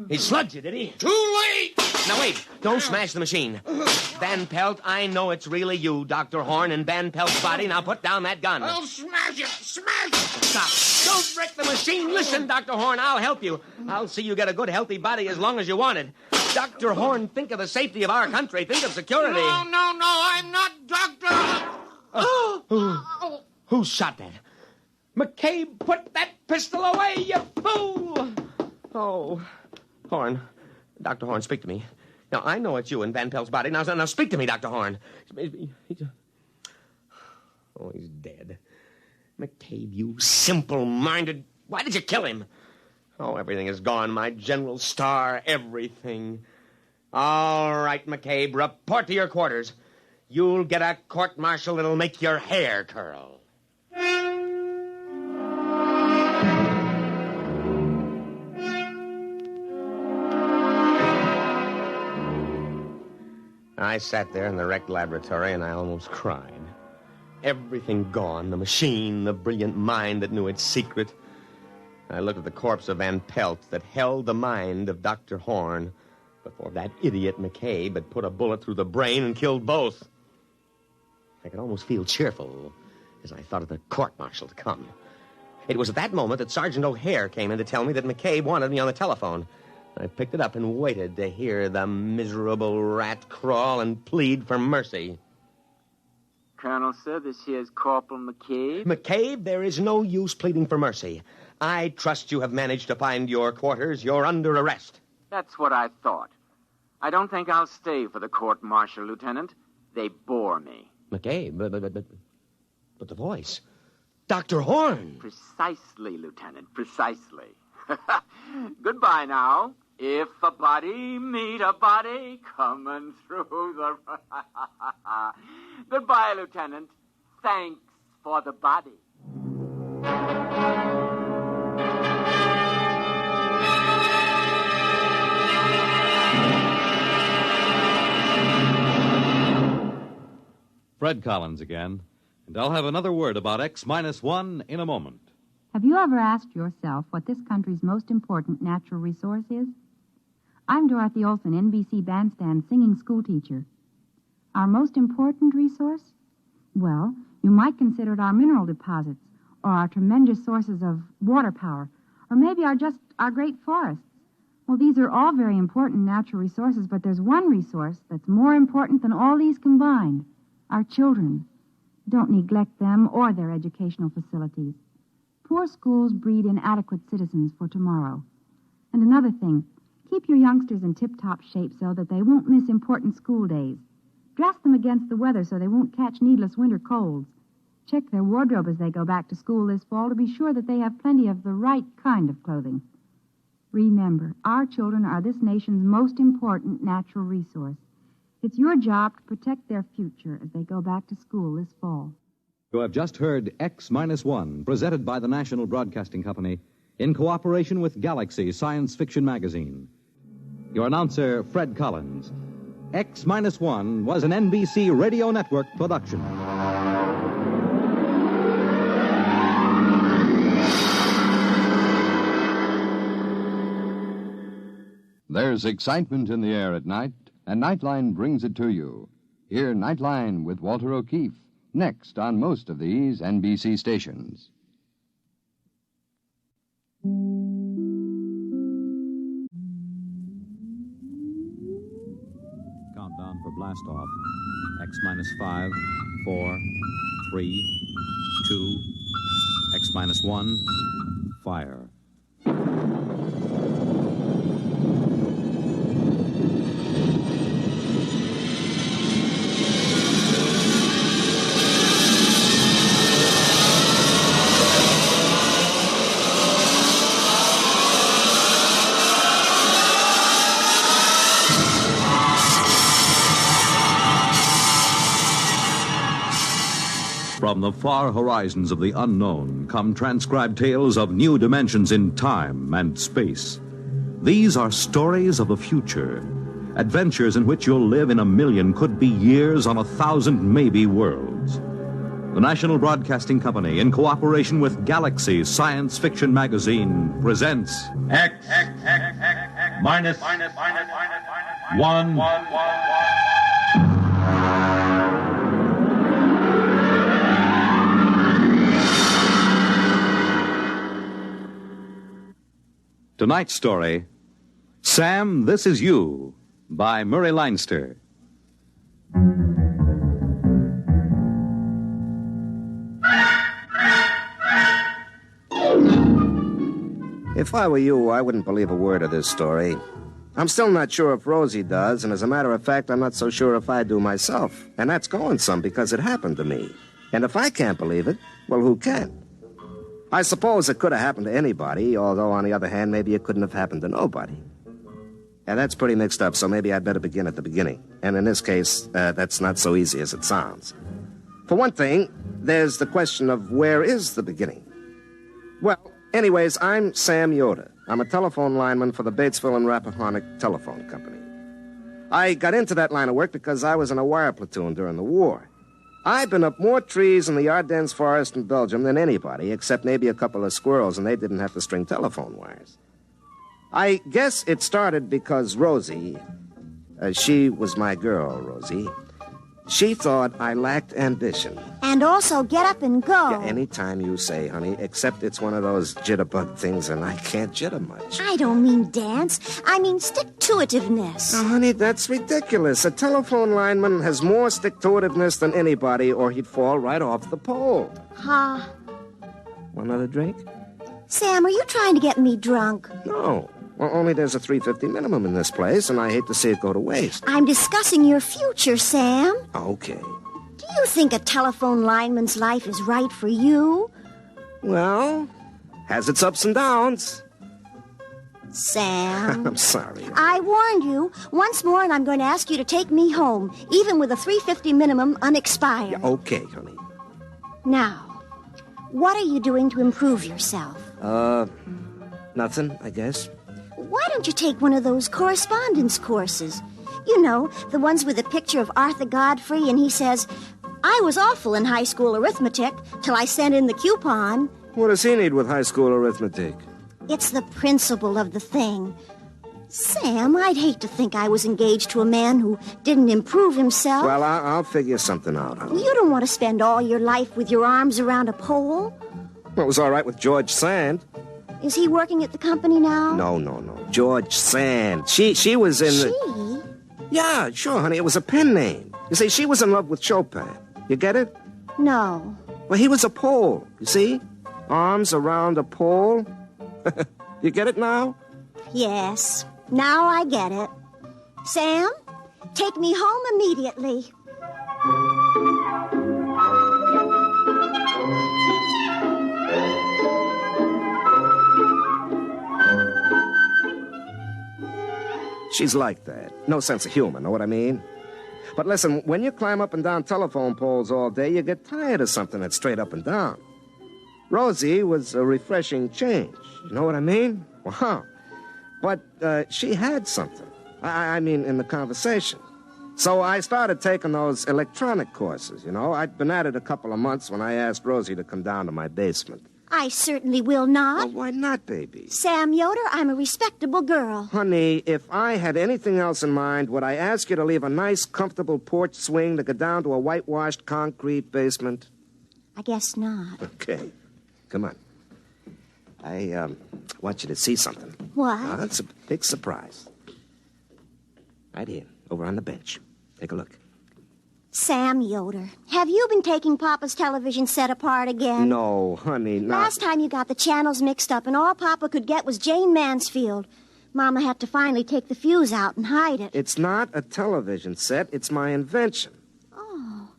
He slugged you, did he?
Too late!
Now, wait. Don't smash the machine. Van Pelt, I know it's really you, Dr. Horn, and Van Pelt's body. Now put down that gun.
I'll smash it! Smash it!
Stop. Don't wreck the machine. Listen, Dr. Horn, I'll help you. I'll see you get a good, healthy body as long as you want it. Dr. Horn, think of the safety of our country. Think of security.
No, I'm not Doctor...
Who shot that? McCabe, put that pistol away, you fool! Oh, Horn. Dr. Horn, speak to me. Now, I know it's you in Van Pelt's body. Now speak to me, Dr. Horn. Oh, he's dead. McCabe, you simple-minded... Why did you kill him? Oh, everything is gone. My General Star, everything. All right, McCabe, report to your quarters. You'll get a court-martial that'll make your hair curl. I sat there in the wrecked laboratory, and I almost cried. Everything gone, the machine, the brilliant mind that knew its secret. I looked at the corpse of Van Pelt that held the mind of Dr. Horn before that idiot McCabe had put a bullet through the brain and killed both. I could almost feel cheerful as I thought of the court-martial to come. It was at that moment that Sergeant O'Hare came in to tell me that McCabe wanted me on the telephone. I picked it up and waited to hear the miserable rat crawl and plead for mercy.
Colonel, sir, this here's Corporal McCabe.
McCabe, there is no use pleading for mercy. I trust you have managed to find your quarters. You're under arrest.
That's what I thought. I don't think I'll stay for the court-martial, Lieutenant. They bore me.
McCabe, but the voice. Dr. Horn.
Precisely, Lieutenant, precisely. Goodbye now. If a body meet a body coming through the... Goodbye, Lieutenant. Thanks for the body.
Fred Collins again, and I'll have another word about X-1 in a moment.
Have you ever asked yourself what this country's most important natural resource is? I'm Dorothy Olson, NBC Bandstand singing schoolteacher. Our most important resource? Well, you might consider it our mineral deposits, or our tremendous sources of water power, or maybe our great forests. Well, these are all very important natural resources, but there's one resource that's more important than all these combined. Our children. Don't neglect them or their educational facilities. Poor schools breed inadequate citizens for tomorrow. And another thing, keep your youngsters in tip-top shape so that they won't miss important school days. Dress them against the weather so they won't catch needless winter colds. Check their wardrobe as they go back to school this fall to be sure that they have plenty of the right kind of clothing. Remember, our children are this nation's most important natural resource. It's your job to protect their future as they go back to school this fall.
You have just heard X-1, presented by the National Broadcasting Company in cooperation with Galaxy Science Fiction Magazine. Your announcer, Fred Collins. X-1 was an NBC Radio Network production.
There's excitement in the air at night, and Nightline brings it to you. Hear Nightline with Walter O'Keefe next on most of these NBC stations.
blast off. X minus 5, 4, 3, 2, X minus 1, fire. From the far horizons of the unknown come transcribed tales of new dimensions in time and space. These are stories of the future, adventures in which you'll live in a million, could be years, on 1,000 maybe worlds. The National Broadcasting Company, in cooperation with Galaxy Science Fiction Magazine, presents
X minus 1.
Tonight's story, Sam, This Is You, by Murray Leinster.
If I were you, I wouldn't believe a word of this story. I'm still not sure if Rosie does, and as a matter of fact, I'm not so sure if I do myself. And that's going some because it happened to me. And if I can't believe it, well, who can? I suppose it could have happened to anybody, although, on the other hand, maybe it couldn't have happened to nobody. And that's pretty mixed up, so maybe I'd better begin at the beginning. And in this case, that's not so easy as it sounds. For one thing, there's the question of where is the beginning? Well, anyways, I'm Sam Yoder. I'm a telephone lineman for the Batesville and Rappahannock Telephone Company. I got into that line of work because I was in a wire platoon during the war. I've been up more trees in the Ardennes forest in Belgium than anybody, except maybe a couple of squirrels, and they didn't have to string telephone wires. I guess it started because Rosie, she was my girl, Rosie. She thought I lacked ambition.
And also get up and go.
Yeah, anytime you say, honey, except it's one of those jitterbug things, and I can't jitter much.
I don't mean dance. I mean stick-to-itiveness.
Now, honey, that's ridiculous. A telephone lineman has more stick-to-itiveness than anybody, or he'd fall right off the pole.
Huh?
Want another drink?
Sam, are you trying to get me drunk?
No. Well, only there's a $3.50 minimum in this place, and I hate to see it go to waste.
I'm discussing your future, Sam.
Okay.
Do you think a telephone lineman's life is right for you?
Well, has its ups and downs.
Sam.
I'm sorry.
I warned you. Once more, and I'm going to ask you to take me home, even with a $3.50 minimum unexpired.
Yeah, okay, honey.
Now, what are you doing to improve yourself?
Nothing, I guess.
Why don't you take one of those correspondence courses? You know, the ones with a picture of Arthur Godfrey, and he says, I was awful in high school arithmetic till I sent in the coupon.
What does he need with high school arithmetic?
It's the principle of the thing. Sam, I'd hate to think I was engaged to a man who didn't improve himself.
Well, I'll figure something out, honey.
You don't want to spend all your life with your arms around a pole.
Well, it was all right with George Sand.
Is he working at the company now?
No. George Sand. She was in
She?
Yeah, sure, honey. It was a pen name. You see, she was in love with Chopin. You get it?
No.
Well, he was a pole. You see? Arms around a pole. You get it now?
Yes. Now I get it. Sam, take me home immediately.
She's like that. No sense of humor, know what I mean? But listen, when you climb up and down telephone poles all day, you get tired of something that's straight up and down. Rosie was a refreshing change. You know what I mean? Wow. But she had something. I mean, in the conversation. So I started taking those electronic courses, you know. I'd been at it a couple of months when I asked Rosie to come down to my basement.
I certainly will not.
Well, why not, baby?
Sam Yoder, I'm a respectable girl.
Honey, if I had anything else in mind, would I ask you to leave a nice, comfortable porch swing to go down to a whitewashed concrete basement?
I guess not.
Okay. Come on. I want you to see something.
What?
That's a big surprise. Right here, over on the bench. Take a look.
Sam Yoder, have you been taking Papa's television set apart again?
No, honey, not...
Last time you got the channels mixed up and all Papa could get was Jane Mansfield. Mama had to finally take the fuse out and hide it.
It's not a television set. It's my invention.
Oh.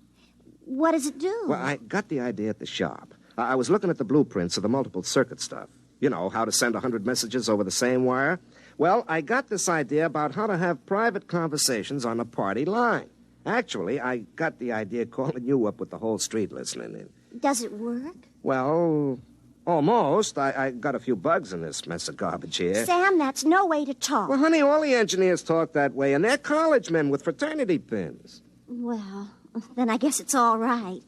What does it do?
Well, I got the idea at the shop. I was looking at the blueprints of the multiple circuit stuff. You know, how to send 100 messages over the same wire. Well, I got this idea about how to have private conversations on a party line. Actually, I got the idea calling you up with the whole street listening in.
Does it work?
Well, almost. I got a few bugs in this mess of garbage here.
Sam, that's no way to talk.
Well, honey, all the engineers talk that way, and they're college men with fraternity pins.
Well, then I guess it's all right.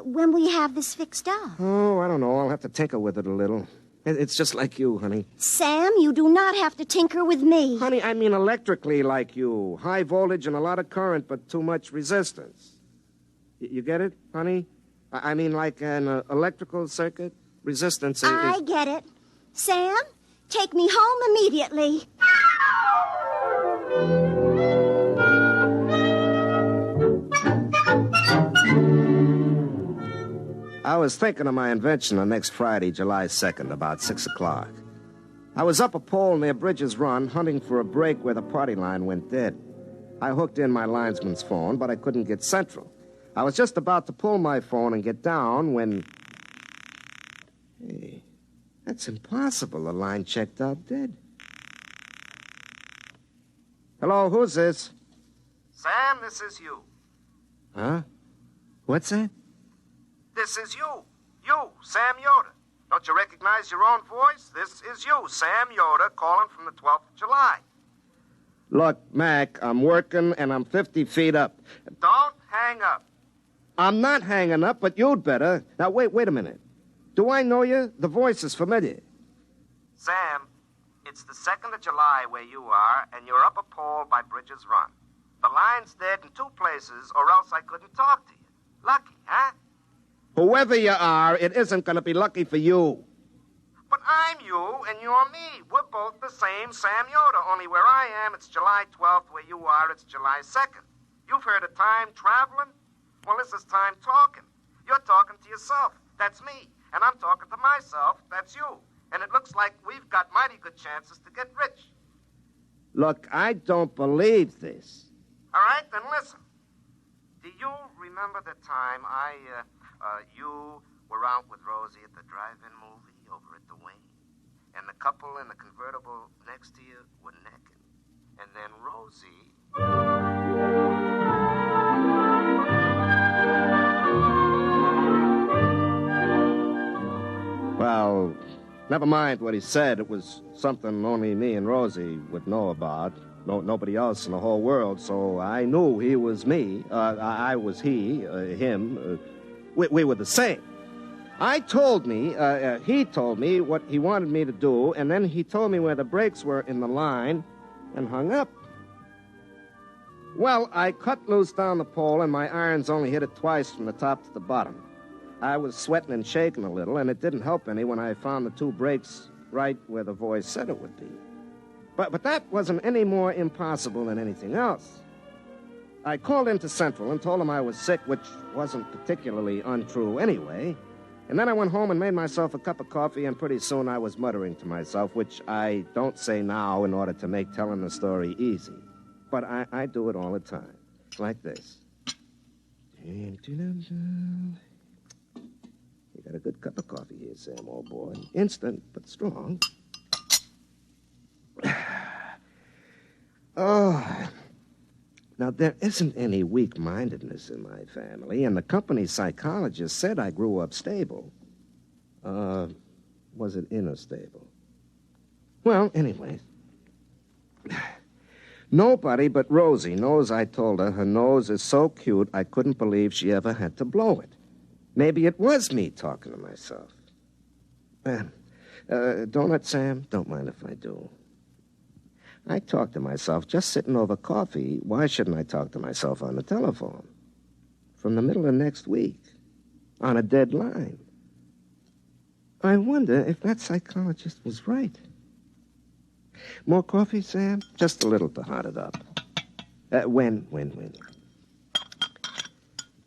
When will you have this fixed up?
Oh, I don't know. I'll have to tinker with it a little. It's just like you, honey.
Sam, you do not have to tinker with me.
Honey, I mean electrically like you. High voltage and a lot of current, but too much resistance. You get it, honey? I mean like an electrical circuit? Resistance is...
I get it. Sam, take me home immediately.
I was thinking of my invention on next Friday, July 2nd, about 6 o'clock. I was up a pole near Bridges Run, hunting for a break where the party line went dead. I hooked in my linesman's phone, but I couldn't get central. I was just about to pull my phone and get down when... Hey, that's impossible. The line checked out dead. Hello, who's this?
Sam, this is you.
Huh? What's that?
This is you. You, Sam Yoder. Don't you recognize your own voice? This is you, Sam Yoder, calling from the 12th of July.
Look, Mac, I'm working and I'm 50 feet up.
Don't hang up.
I'm not hanging up, but you'd better. Now, wait a minute. Do I know you? The voice is familiar.
Sam, it's the 2nd of July where you are, and you're up a pole by Bridges Run. The line's dead in 2 places, or else I couldn't talk to you. Lucky, huh?
Whoever you are, it isn't going to be lucky for you.
But I'm you, and you're me. We're both the same Sam Yoder, only where I am, it's July 12th. Where you are, it's July 2nd. You've heard of time traveling? Well, this is time talking. You're talking to yourself. That's me. And I'm talking to myself. That's you. And it looks like we've got mighty good chances to get rich.
Look, I don't believe this.
All right, then listen. Do you remember the time you were out with Rosie at the drive-in movie over at the Wing? And the couple in the convertible next to you were necking. And then Rosie...
Well, never mind what he said. It was something only me and Rosie would know about. Nobody else in the whole world, so I knew he was me. I was him. We were the same. He told me what he wanted me to do, and then he told me where the brakes were in the line and hung up. Well, I cut loose down the pole, and my irons only hit it twice from the top to the bottom. I was sweating and shaking a little, and it didn't help any when I found the 2 brakes right where the voice said it would be. But that wasn't any more impossible than anything else. I called into Central and told them I was sick, which wasn't particularly untrue anyway. And then I went home and made myself a cup of coffee, and pretty soon I was muttering to myself, which I don't say now in order to make telling the story easy. But I do it all the time, like this. You got a good cup of coffee here, Sam, old boy. Instant, but strong. Oh, now there isn't any weak-mindedness in my family, and the company psychologist said I grew up stable. Was it inner stable? Well, anyway, nobody but Rosie knows I told her nose is so cute I couldn't believe she ever had to blow it. Maybe it was me talking to myself. Donut, Sam? Don't mind if I do. I talk to myself just sitting over coffee. Why shouldn't I talk to myself on the telephone? From the middle of next week, on a dead line. I wonder if that psychologist was right. More coffee, Sam? Just a little to hot it up. When?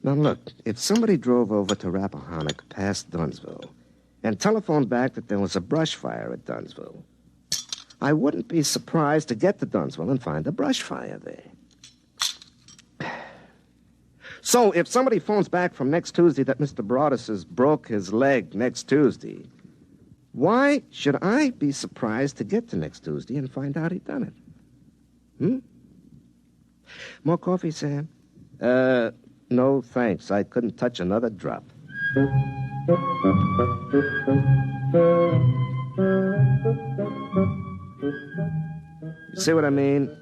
Now, look, if somebody drove over to Rappahannock past Dunsville and telephoned back that there was a brush fire at Dunsville, I wouldn't be surprised to get to Dunsville and find a brush fire there. So, if somebody phones back from next Tuesday that Mr. Broadus has broke his leg next Tuesday, why should I be surprised to get to next Tuesday and find out he done it? More coffee, Sam? No, thanks. I couldn't touch another drop. You see what I mean?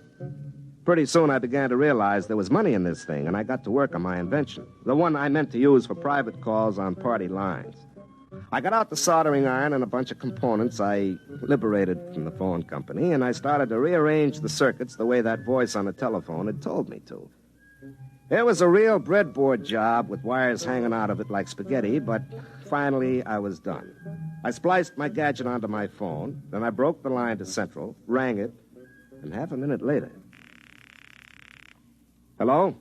Pretty soon I began to realize there was money in this thing, and I got to work on my invention, the one I meant to use for private calls on party lines. I got out the soldering iron and a bunch of components I liberated from the phone company, and I started to rearrange the circuits the way that voice on the telephone had told me to. It was a real breadboard job with wires hanging out of it like spaghetti, but finally I was done. I spliced my gadget onto my phone, then I broke the line to Central, rang it, and half a minute later... Hello?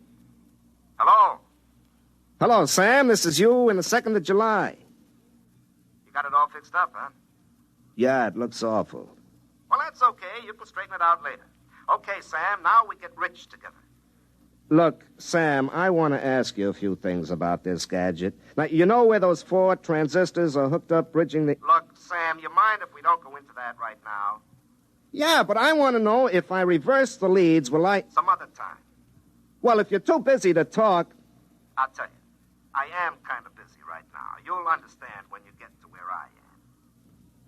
Hello?
Hello, Sam. This is you in the 2nd of July.
You got it all fixed up, huh?
Yeah, it looks awful.
Well, that's okay. You can straighten it out later. Okay, Sam, now we get rich together.
Look, Sam, I want to ask you a few things about this gadget. Now, you know where those 4 transistors are hooked up bridging the...
Look, Sam, you mind if we don't go into that right now?
Yeah, but I want to know if I reverse the leads, will I...
Some other time.
Well, if you're too busy to talk...
I'll tell you, I am kind of busy right now. You'll understand when you get to where I am.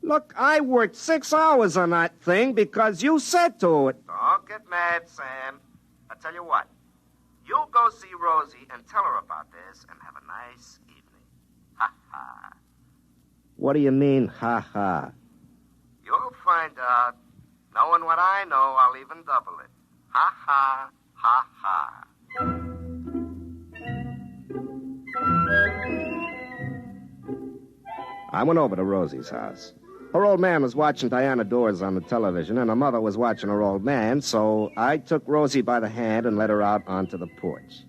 Look, I worked 6 hours on that thing because you said to it.
Don't get mad, Sam. I'll tell you what. You go see Rosie and tell her about this and have a nice evening. Ha-ha.
What do you mean, ha-ha?
You'll find out. Knowing what I know, I'll even double it. Ha-ha, ha-ha.
I went over to Rosie's house. Her old man was watching Diana Dors on the television, and her mother was watching her old man, so I took Rosie by the hand and led her out onto the porch.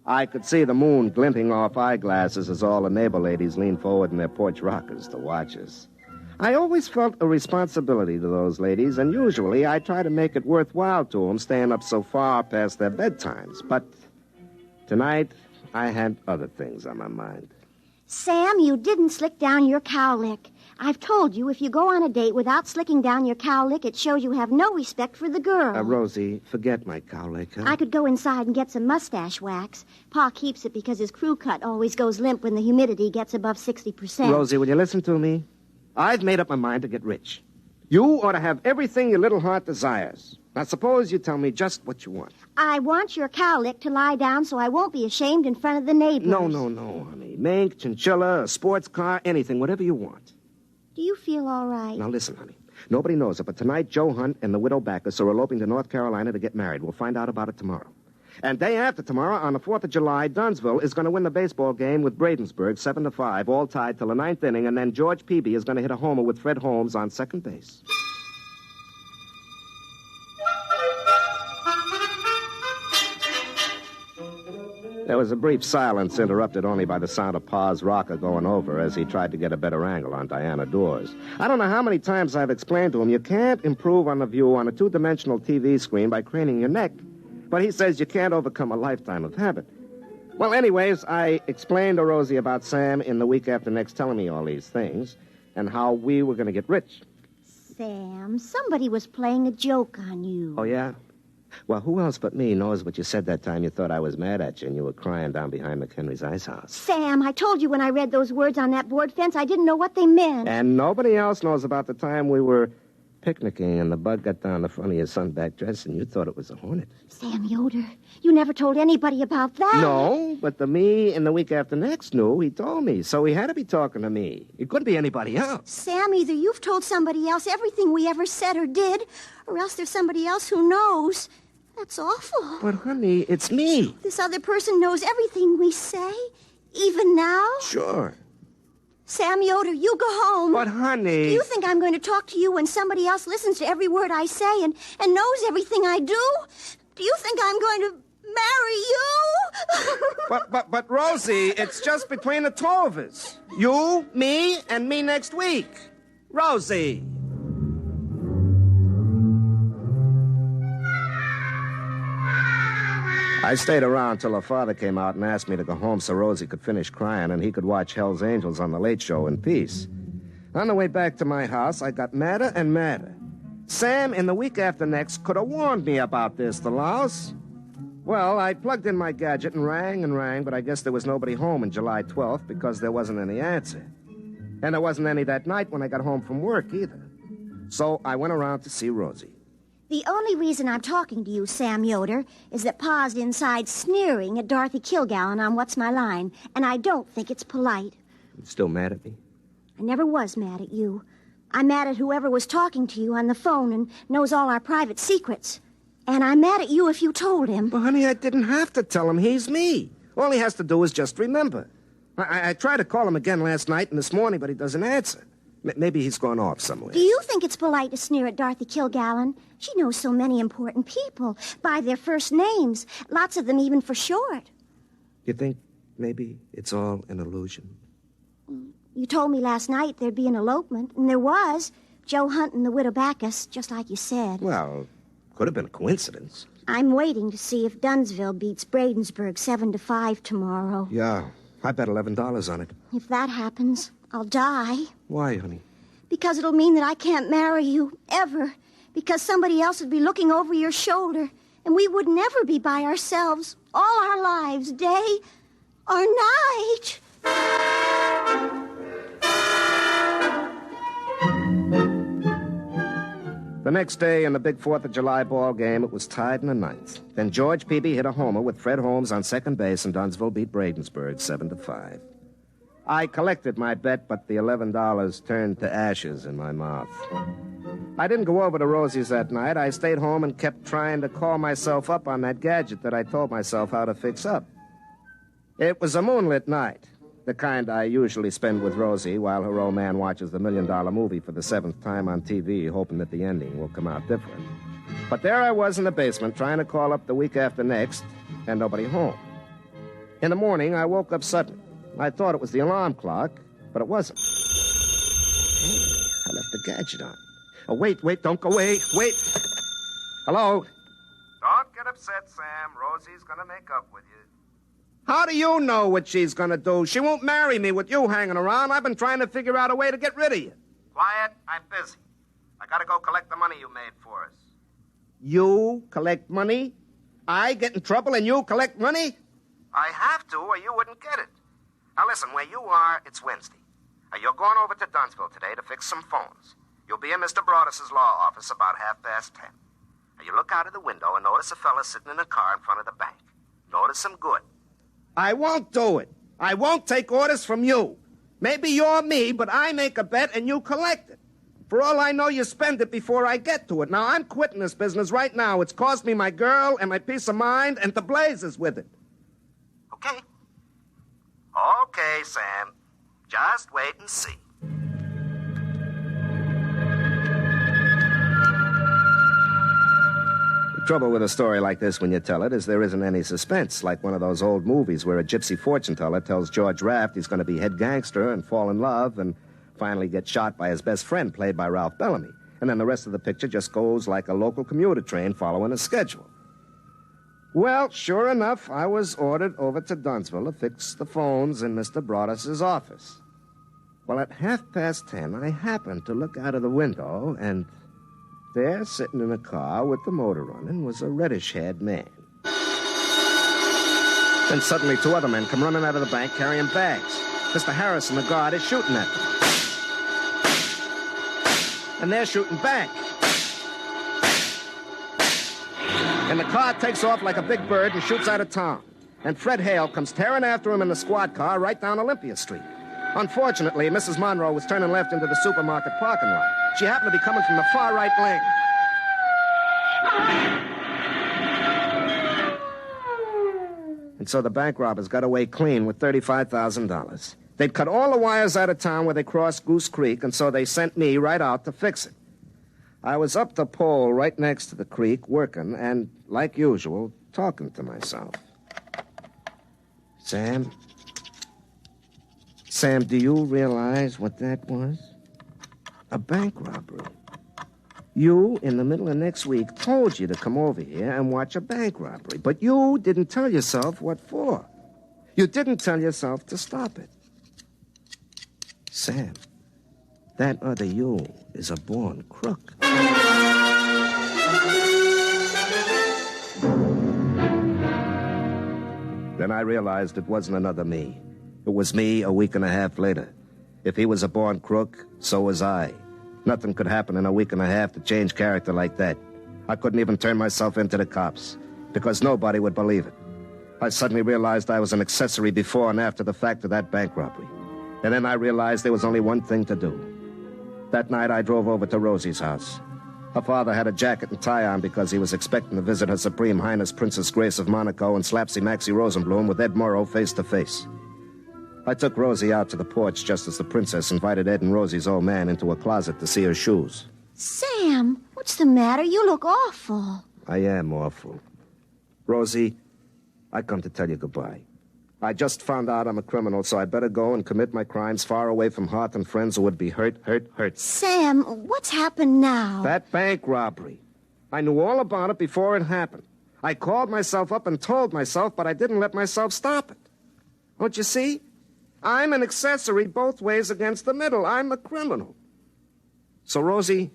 I could see the moon glinting off eyeglasses as all the neighbor ladies leaned forward in their porch rockers to watch us. I always felt a responsibility to those ladies, and usually I try to make it worthwhile to them staying up so far past their bedtimes. But tonight, I had other things on my mind.
Sam, you didn't slick down your cowlick. I've told you, if you go on a date without slicking down your cowlick, it shows you have no respect for the girl.
Rosie, forget my cowlick, huh?
I could go inside and get some mustache wax. Pa keeps it because his crew cut always goes limp when the humidity gets above 60%.
Rosie, will you listen to me? I've made up my mind to get rich. You ought to have everything your little heart desires. Now, suppose you tell me just what you want.
I want your cowlick to lie down so I won't be ashamed in front of the neighbors.
No, honey. Mink, chinchilla, a sports car, anything, whatever you want.
Do you feel all right?
Now, listen, honey. Nobody knows it, but tonight Joe Hunt and the widow Backus are eloping to North Carolina to get married. We'll find out about it tomorrow. And day after tomorrow, on the 4th of July, Dunsville is going to win the baseball game with Bradensburg, 7-5, all tied till the 9th inning, and then George Peavy is going to hit a homer with Fred Holmes on second base. There was a brief silence, interrupted only by the sound of Pa's rocker going over as he tried to get a better angle on Diana Dors. I don't know how many times I've explained to him you can't improve on the view on a 2-dimensional TV screen by craning your neck. But he says you can't overcome a lifetime of habit. Well, anyways, I explained to Rosie about Sam in the week after next telling me all these things and how we were going to get rich.
Sam, somebody was playing a joke on you.
Oh, yeah? Well, who else but me knows what you said that time you thought I was mad at you and you were crying down behind McHenry's ice house?
Sam, I told you when I read those words on that board fence, I didn't know what they meant.
And nobody else knows about the time we were picnicking and the bug got down the front of your sunback dress and you thought it was a hornet.
Sam Yoder, you never told anybody about that.
No, but the me in the week after next knew. He told me, so he had to be talking to me. It couldn't be anybody else.
Sam, either you've told somebody else everything we ever said or did, or else there's somebody else who knows. That's awful.
But, honey, it's me.
This other person knows everything we say, even now?
Sure.
Sam Yoder, you go home.
But, honey...
Do you think I'm going to talk to you when somebody else listens to every word I say and knows everything I do? Do you think I'm going to Marry you?
But, Rosie, it's just between the two of us. You, me, and me next week. Rosie. I stayed around till her father came out and asked me to go home so Rosie could finish crying and he could watch Hell's Angels on the Late Show in peace. On the way back to my house, I got madder and madder. Sam, in the week after next, could have warned me about this, the louse. Well, I plugged in my gadget and rang, but I guess there was nobody home on July 12th because there wasn't any answer. And there wasn't any that night when I got home from work either. So I went around to see Rosie.
The only reason I'm talking to you, Sam Yoder, is that Pa's inside sneering at Dorothy Kilgallen on What's My Line, and I don't think it's polite.
You still mad at me?
I never was mad at you. I'm mad at whoever was talking to you on the phone and knows all our private secrets. And I'm mad at you if you told him.
Well, honey, I didn't have to tell him. He's me. All he has to do is just remember. I tried to call him again last night and this morning, but he doesn't answer. Maybe he's gone off somewhere.
Do you think it's polite to sneer at Dorothy Kilgallen? She knows so many important people by their first names, lots of them even for short.
You think maybe it's all an illusion?
You told me last night there'd be an elopement, and there was. Joe Hunt and the widow Backus, just like you said.
Well, could have been a coincidence.
I'm waiting to see if Dunsville beats Bradensburg 7-5 tomorrow.
Yeah, I bet $11 on it.
If that happens, I'll die.
Why, honey?
Because it'll mean that I can't marry you, ever. Because somebody else would be looking over your shoulder, and we would never be by ourselves all our lives, day or night.
The next day in the big 4th of July ball game, it was tied in the ninth. Then George Peavy hit a homer with Fred Holmes on second base, and Dunsville beat Bradensburg 7-5. I collected my bet, but the $11 turned to ashes in my mouth. I didn't go over to Rosie's that night. I stayed home and kept trying to call myself up on that gadget that I told myself how to fix up. It was a moonlit night, the kind I usually spend with Rosie while her old man watches the $1 million movie for the 7th time on TV, hoping that the ending will come out different. But there I was in the basement trying to call up the week after next, and nobody home. In the morning, I woke up suddenly. I thought it was the alarm clock, but it wasn't. Hey, I left the gadget on. Oh, wait, don't go away. Wait. Hello?
Don't get upset, Sam. Rosie's gonna make up with you.
How do you know what she's gonna do? She won't marry me with you hanging around. I've been trying to figure out a way to get rid of you.
Quiet, I'm busy. I gotta go collect the money you made for us.
You collect money? I get in trouble and you collect money?
I have to, or you wouldn't get it. Now listen, where you are, it's Wednesday. You're going over to Dunsville today to fix some phones. You'll be in Mr. Broadus's law office about 10:30. You look out of the window and notice a fella sitting in a car in front of the bank. Notice him good.
I won't do it. I won't take orders from you. Maybe you're me, but I make a bet and you collect it. For all I know, you spend it before I get to it. Now, I'm quitting this business right now. It's cost me my girl and my peace of mind and the blazes with it.
Okay. Okay, Sam. Just wait and see.
The trouble with a story like this when you tell it is there isn't any suspense, like one of those old movies where a gypsy fortune teller tells George Raft he's going to be head gangster and fall in love and finally get shot by his best friend, played by Ralph Bellamy. And then the rest of the picture just goes like a local commuter train following a schedule. Well, sure enough, I was ordered over to Dunsville to fix the phones in Mr. Broadus's office. Well, at 10:30, I happened to look out of the window, and there, sitting in a car with the motor running, was a reddish-haired man. Then suddenly 2 other men come running out of the bank carrying bags. Mr. Harrison, the guard, is shooting at them. And they're shooting back. And the car takes off like a big bird and shoots out of town. And Fred Hale comes tearing after him in the squad car right down Olympia Street. Unfortunately, Mrs. Monroe was turning left into the supermarket parking lot. She happened to be coming from the far right lane. And so the bank robbers got away clean with $35,000. They'd cut all the wires out of town where they crossed Goose Creek, and so they sent me right out to fix it. I was up the pole right next to the creek working, and, like usual, talking to myself. Sam, do you realize what that was? A bank robbery. You, in the middle of next week, told you to come over here and watch a bank robbery, but you didn't tell yourself what for. You didn't tell yourself to stop it. Sam, that other you is a born crook. Then I realized it wasn't another me. It was me a week and a half later. If he was a born crook, so was I. Nothing could happen in a week and a half to change character like that. I couldn't even turn myself into the cops, because nobody would believe it. I suddenly realized I was an accessory before and after the fact of that bank robbery. And then I realized there was only one thing to do. That night I drove over to Rosie's house. Her father had a jacket and tie on because he was expecting to visit Her Supreme Highness Princess Grace of Monaco and Slapsy Maxie Rosenblum with Ed Morrow face to face. I took Rosie out to the porch just as the princess invited Ed and Rosie's old man into a closet to see her shoes.
Sam, what's the matter? You look awful.
I am awful. Rosie, I come to tell you goodbye. I just found out I'm a criminal, so I better go and commit my crimes far away from hearth and friends who would be hurt.
Sam, what's happened now?
That bank robbery. I knew all about it before it happened. I called myself up and told myself, but I didn't let myself stop it. Don't you see? I'm an accessory both ways against the middle. I'm a criminal. So, Rosie,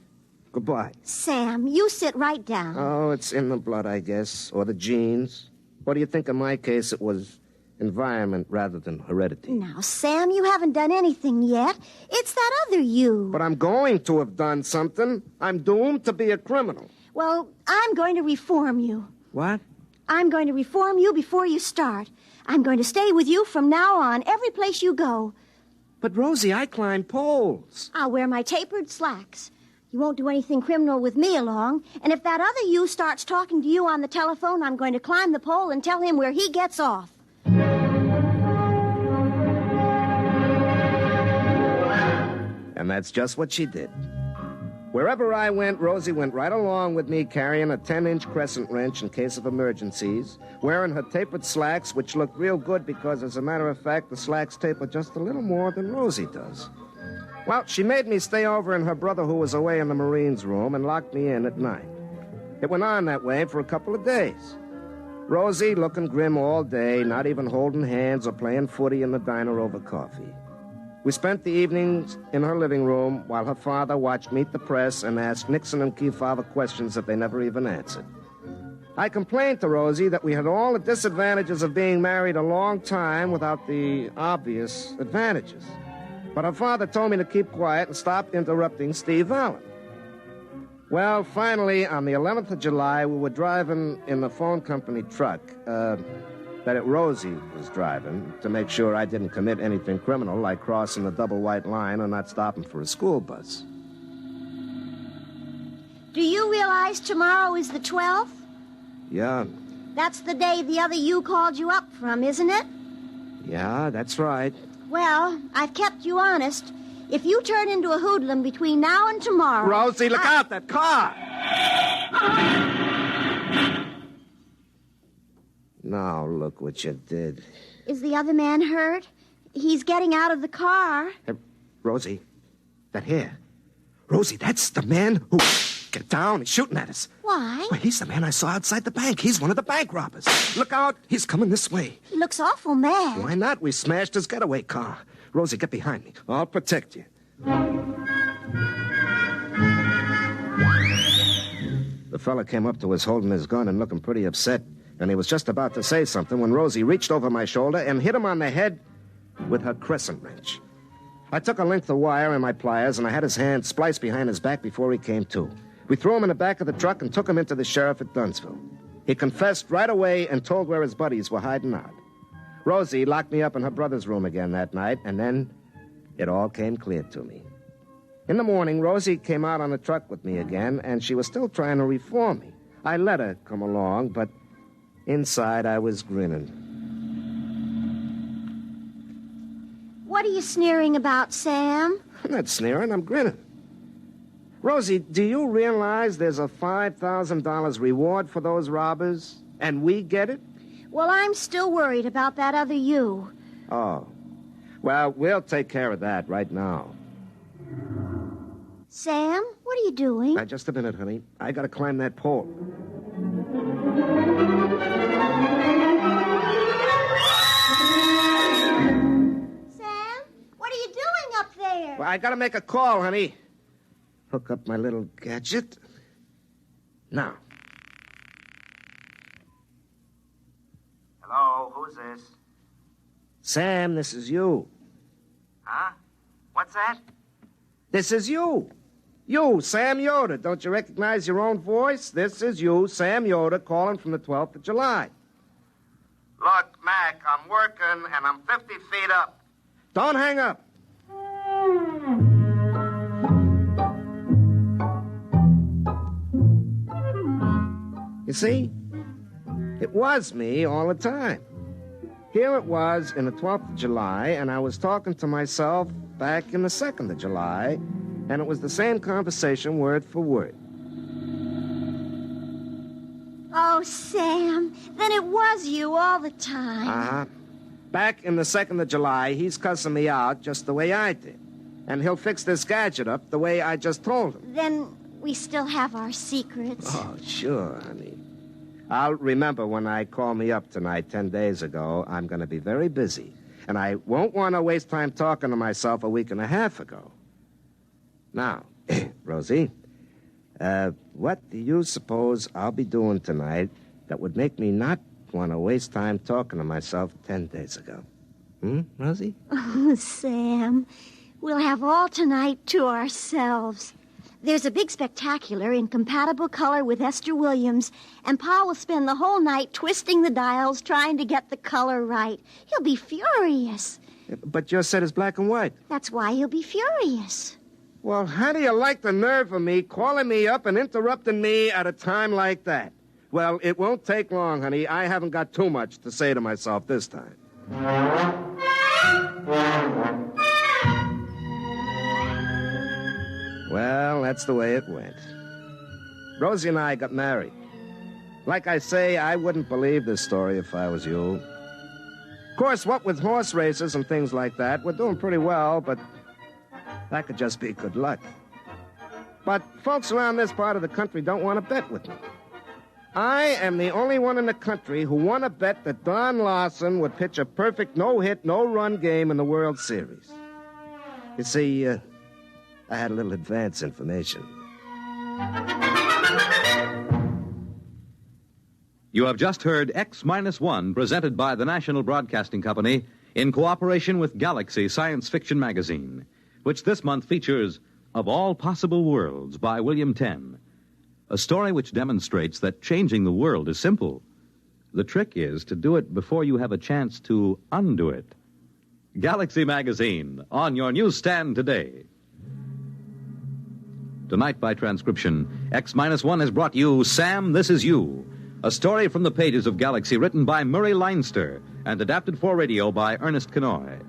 goodbye.
Sam, you sit right down.
Oh, it's in the blood, I guess, or the genes. What do you think in my case it was environment rather than heredity?
Now, Sam, you haven't done anything yet. It's that other you.
But I'm going to have done something. I'm doomed to be a criminal.
Well, I'm going to reform you.
What?
I'm going to reform you before you start. I'm going to stay with you from now on, every place you go.
But, Rosie, I climb poles.
I'll wear my tapered slacks. You won't do anything criminal with me along. And if that other you starts talking to you on the telephone, I'm going to climb the pole and tell him where he gets off.
And that's just what she did. Wherever I went, Rosie went right along with me, carrying a 10-inch crescent wrench in case of emergencies, wearing her tapered slacks, which looked real good because, as a matter of fact, the slacks taper just a little more than Rosie does. Well, she made me stay over in her brother who was away in the Marines' room and locked me in at night. It went on that way for a couple of days. Rosie looking grim all day, not even holding hands or playing footy in the diner over coffee. We spent the evenings in her living room while her father watched Meet the Press and asked Nixon and Kefauver questions that they never even answered. I complained to Rosie that we had all the disadvantages of being married a long time without the obvious advantages. But her father told me to keep quiet and stop interrupting Steve Allen. Well, finally, on the 11th of July, we were driving in the phone company truck, that Rosie was driving, to make sure I didn't commit anything criminal like crossing the double white line or not stopping for a school bus.
Do you realize tomorrow is the 12th?
Yeah.
That's the day the other you called you up from, isn't it?
Yeah, that's right.
Well, I've kept you honest. If you turn into a hoodlum between now and tomorrow...
Rosie, look out, that car! Now, look what you did.
Is the other man hurt? He's getting out of the car.
Hey, Rosie, that hair. Rosie, that's the man who... Get down, he's shooting at us.
Why?
Well, he's the man I saw outside the bank. He's one of the bank robbers. Look out, he's coming this way.
He looks awful mad.
Why not? We smashed his getaway car. Rosie, get behind me. I'll protect you. The fella came up to us holding his gun and looking pretty upset. And he was just about to say something when Rosie reached over my shoulder and hit him on the head with her crescent wrench. I took a length of wire and my pliers, and I had his hand spliced behind his back before he came to. We threw him in the back of the truck and took him into the sheriff at Dunsville. He confessed right away and told where his buddies were hiding out. Rosie locked me up in her brother's room again that night, and then it all came clear to me. In the morning, Rosie came out on the truck with me again, and she was still trying to reform me. I let her come along, but inside I was grinning.
What are you sneering about, Sam?
I'm not sneering, I'm grinning. Rosie, do you realize there's a $5,000 reward for those robbers? And we get it?
Well, I'm still worried about that other you.
Oh. Well, we'll take care of that right now.
Sam, what are you doing?
Now, just a minute, honey. I gotta climb that pole.
Sam, what are you doing up there?
Well, I gotta make a call, honey. Hook up my little gadget. Now.
Hello, who's this?
Sam, this is you.
Huh? What's that?
This is you. You, Sam Yoder. Don't you recognize your own voice? This is you, Sam Yoder, calling from the 12th of July.
Look, Mac, I'm working and I'm 50 feet up.
Don't hang up. You see? It was me all the time. Here it was in the 12th of July, and I was talking to myself back in the 2nd of July, and it was the same conversation word for word.
Oh, Sam, then it was you all the time.
Uh-huh. Back in the 2nd of July, he's cussing me out just the way I did. And he'll fix this gadget up the way I just told him.
Then we still have our secrets.
Oh, sure, honey. I'll remember when I call me up tonight 10 days ago, I'm going to be very busy. And I won't want to waste time talking to myself a week and a half ago. Now, Rosie, what do you suppose I'll be doing tonight that would make me not want to waste time talking to myself 10 days ago? Rosie?
Oh, Sam, we'll have all tonight to ourselves. There's a big spectacular in compatible color with Esther Williams, and Pa will spend the whole night twisting the dials trying to get the color right. He'll be furious.
But your set is black and white.
That's why he'll be furious.
Well, how do you like the nerve of me calling me up and interrupting me at a time like that? Well, it won't take long, honey. I haven't got too much to say to myself this time. Well, that's the way it went. Rosie and I got married. Like I say, I wouldn't believe this story if I was you. Of course, what with horse races and things like that, we're doing pretty well, but that could just be good luck. But folks around this part of the country don't want to bet with me. I am the only one in the country who won a bet that Don Larson would pitch a perfect no-hit, no-run game in the World Series. You see, I had a little advance information.
You have just heard X-1, presented by the National Broadcasting Company in cooperation with Galaxy Science Fiction Magazine, which this month features Of All Possible Worlds by William Tenn, a story which demonstrates that changing the world is simple. The trick is to do it before you have a chance to undo it. Galaxy Magazine, on your newsstand today. Tonight, by transcription, X-1 has brought you Sam, This Is You, a story from the pages of Galaxy written by Murray Leinster and adapted for radio by Ernest Kenoy.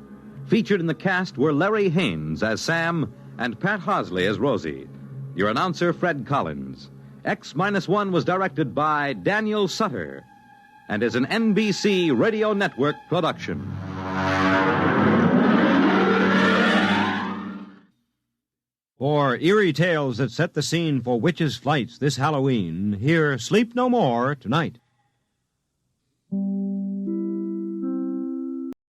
Featured in the cast were Larry Haynes as Sam and Pat Hosley as Rosie. Your announcer, Fred Collins. X-1 was directed by Daniel Sutter and is an NBC Radio Network production.
For eerie tales that set the scene for witches' flights this Halloween, hear Sleep No More tonight.